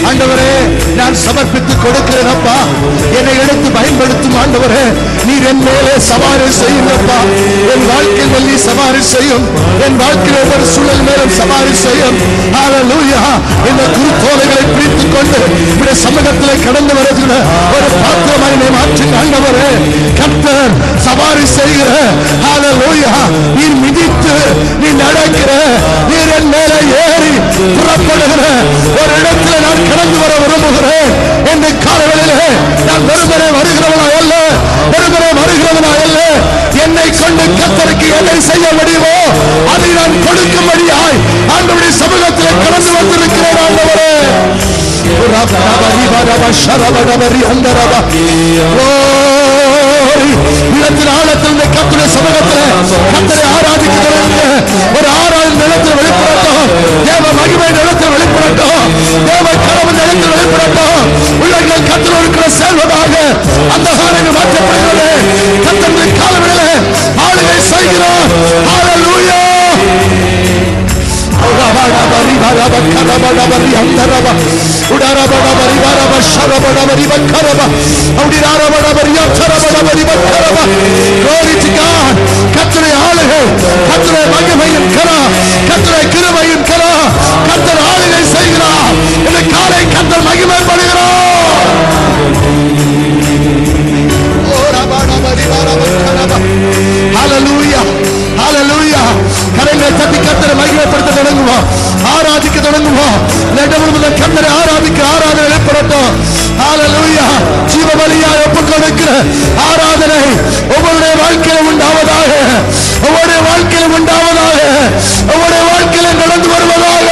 ஆண்டவரே, நான் சமர்ப்பித்து கொடுக்கிறேன் அப்பா, என்னை எடுத்து பயன்படுத்தும் ஆண்டவரே, நீர் என் மேலே சவாரி செய்யுங்கப்பா. என் வாழ்க்கையில் வள்ளி சவாரி செய்யும், என் வாழ்க்கையில் ஒவ்வொரு சூழல் மேலும் சவாரி செய்யும். ஹல்லேலூயா. இந்த குருத்தோலைகளை பிடித்துக் கொண்டு இந்த சமூகத்தில் கடந்து வருகிற ஒரு பாத்திரமாய் என்னை மாற்றி ஆண்டவரே, கர்த்தர் சவாரி செய்கிற ஹல்லேலூயா, நீர் மிதித்து நீ நடக்கிற, நீர் என் மேலே ஏறி புறப்படுகிற ஒரு இடத்துல நான் கடந்து வர விரும்புகிறேன். இந்த காலவெளியிலே நான் வெறுமனே வருகிறவனா அல்ல, வெறுமனே வருகிறவனா அல்ல, என்னை கொண்டு கர்த்தருக்கு எதை செய்ய முடியுமோ அதை நான் கொடுக்கும்படியாய் ஆண்டவருடைய சமூகத்தில் கடந்து வந்திருக்கிறேன். ஆண்டவரே, இடத்தில் ஆழத்தில் கர்த்தருடைய சமூகத்தில் கர்த்தரை ஆராதிக்க ஒரு ஆறாவது நிலத்தில் வெளிப்படட்டும், தேவ மகிமை நிலத்தில் வெளிப்படட்டும், தேவ கனவு நிலத்தில் வெளிப்படட்டும். உள்ளங்கள் கர்த்தர் இருக்கிற செல்வதாக அந்த காலங்கள் மாற்றப்படுகிறது. கர்த்தருடைய காலங்களிலே ஆளுகை செய்கிறோம். ஹல்லேலூயா. கர்த்தருடைய ஆளுகை, கர்த்தருடைய மகிமையின் கரம், கர்த்தருடைய கிருபையின் கரம், கர்த்தர் ஆளுகை செய்கிறார். இந்த காலை கர்த்தர் மகிமைப்படுகிறார். ஹல்லேலூயா, ஹல்லேலூயா. கரங்களை தட்டி கர்த்தரை மகிமைப்படுத்த தொடங்குவோம், ஆராதிக்க தொடங்குவோம். நடுமுழுவதும் கர்த்தரை ஆராதிக்க ஆராதனை வெளிப்படட்டும். ஹல்லேலூயா. ஜீவ பலியாய் ஒப்புக் கொடுக்கிற ஆராதனை ஒவ்வொருடைய வாழ்க்கையிலும் உண்டாவதாக, ஒவ்வொருடைய வாழ்க்கையிலும் உண்டாவதாக, ஒவ்வொருடைய வாழ்க்கையிலும் நடந்து வருவதாக.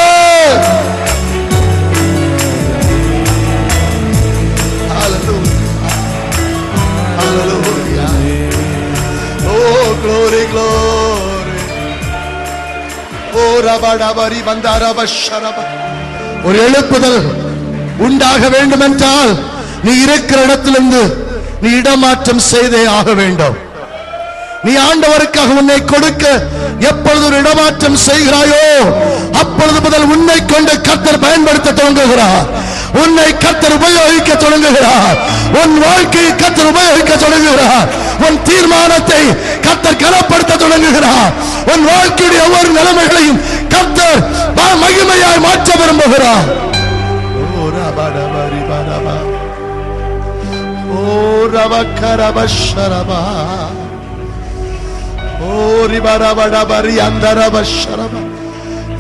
Glory, glory. Oh, rabadabari bandarabasharaba. ஒரு எழுப்புதல் உண்டாக வேண்டும் என்றால் நீ இருக்கிற இடத்திலிருந்து நீ இடமாற்றம் செய்தே ஆக வேண்டும். நீ ஆண்டவருக்காக உன்னை கொடுக்க எப்பொழுது ஒரு இடமாற்றம் செய்கிறாயோ அப்பொழுது முதல் உன்னை கொண்டு கர்த்தர் பயன்படுத்த தொடங்குகிறார். உன்னை கர்த்தர் உபயோகிக்க தொடங்குகிறார். உன் வாழ்க்கையை கர்த்தர் உபயோகிக்க தொடங்குகிறார். உன் தீர்மானத்தை கர்த்தர் கனப்படுத்த தொடங்குகிறார். உன் வாழ்க்கையுடைய ஒவ்வொரு நிலைமைகளையும் கர்த்தர் மகிமையாய் மாற்ற விரும்புகிறார்.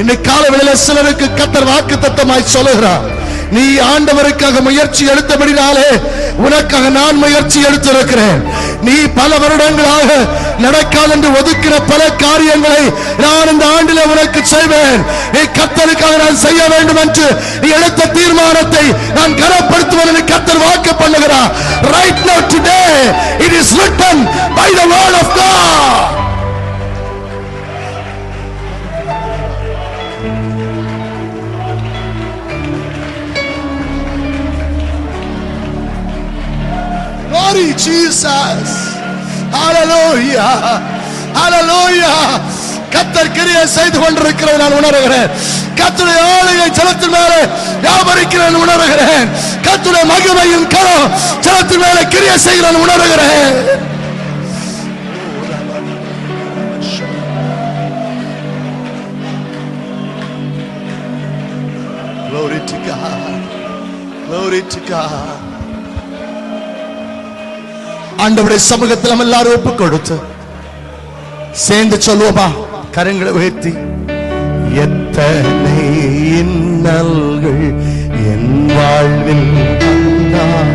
இந்த காலவெளியில சிலருக்கு கர்த்தர் வாக்குத்தத்தமாய் சொல்லுகிறார், நீ ஆண்டவருக்காக முயற்சி எடுத்தபடினாலே உனக்காக நான் முயற்சி எடுத்திருக்கிறேன். நீ பல வருடங்களாக நடக்காது என்று ஒதுக்கிற பல காரியங்களை நான் இந்த ஆண்டிலே உனக்கு செய்வேன். நீ கர்த்தருக்காக நான் செய்ய வேண்டும் என்று நீ எடுத்த தீர்மானத்தை நான் கனப்படுத்துவேன் கர்த்தர் வாக்கு பண்ணுகிறார். Right now today it is written by the word of God. glory Jesus. Hallelujah, hallelujah. கர்த்தர் கிரியை செய்து கொண்டிருக்கிறதை நான் உணர்கிறேன். கர்த்தருடைய ஆளுகை ஜலத்தின் மேலே வியாபரிக்கிறேன் உணர்கிறேன். கர்த்தருடைய மகிமையின் கரம் ஜலத்தின் மேலே கிரியை செய்கிறேன் உணர்கிறேன். Glory to God, glory to God. ஆண்டவருடைய சமூகத்தில் நம்ம எல்லாரும் ஒப்பு கொடுத்து சேர்ந்து சொல்லுவோமா? கரங்களை உயர்த்தி. எத்தனை இன்னல்கள் என் வாழ்வில் வந்தால்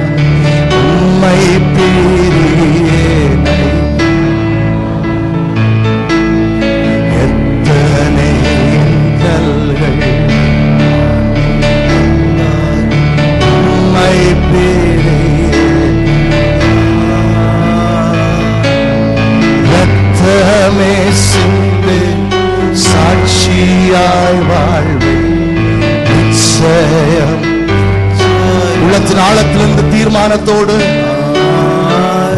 உம்மை பிரியேனை. எத்தனை இன்னல்கள் உம்மை ரத்தமே சிந்து சாட்சியாய் வாழ்வேன் நிச்சயம். உள்ளத்தின் ஆழத்திலிருந்து தீர்மானத்தோடு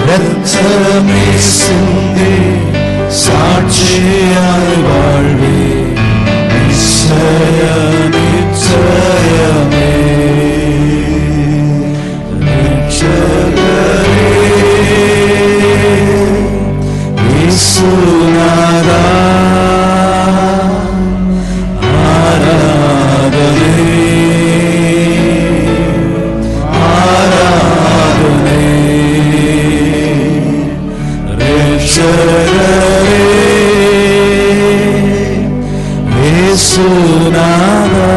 ரத்தமே சிந்து சாட்சியாய் வாழ்வேன் நிச்சயம் நிச்சயமே. இயேசுநாதா ஆராதனை ஆராதனை. ரட்சகரே இயேசுநாதா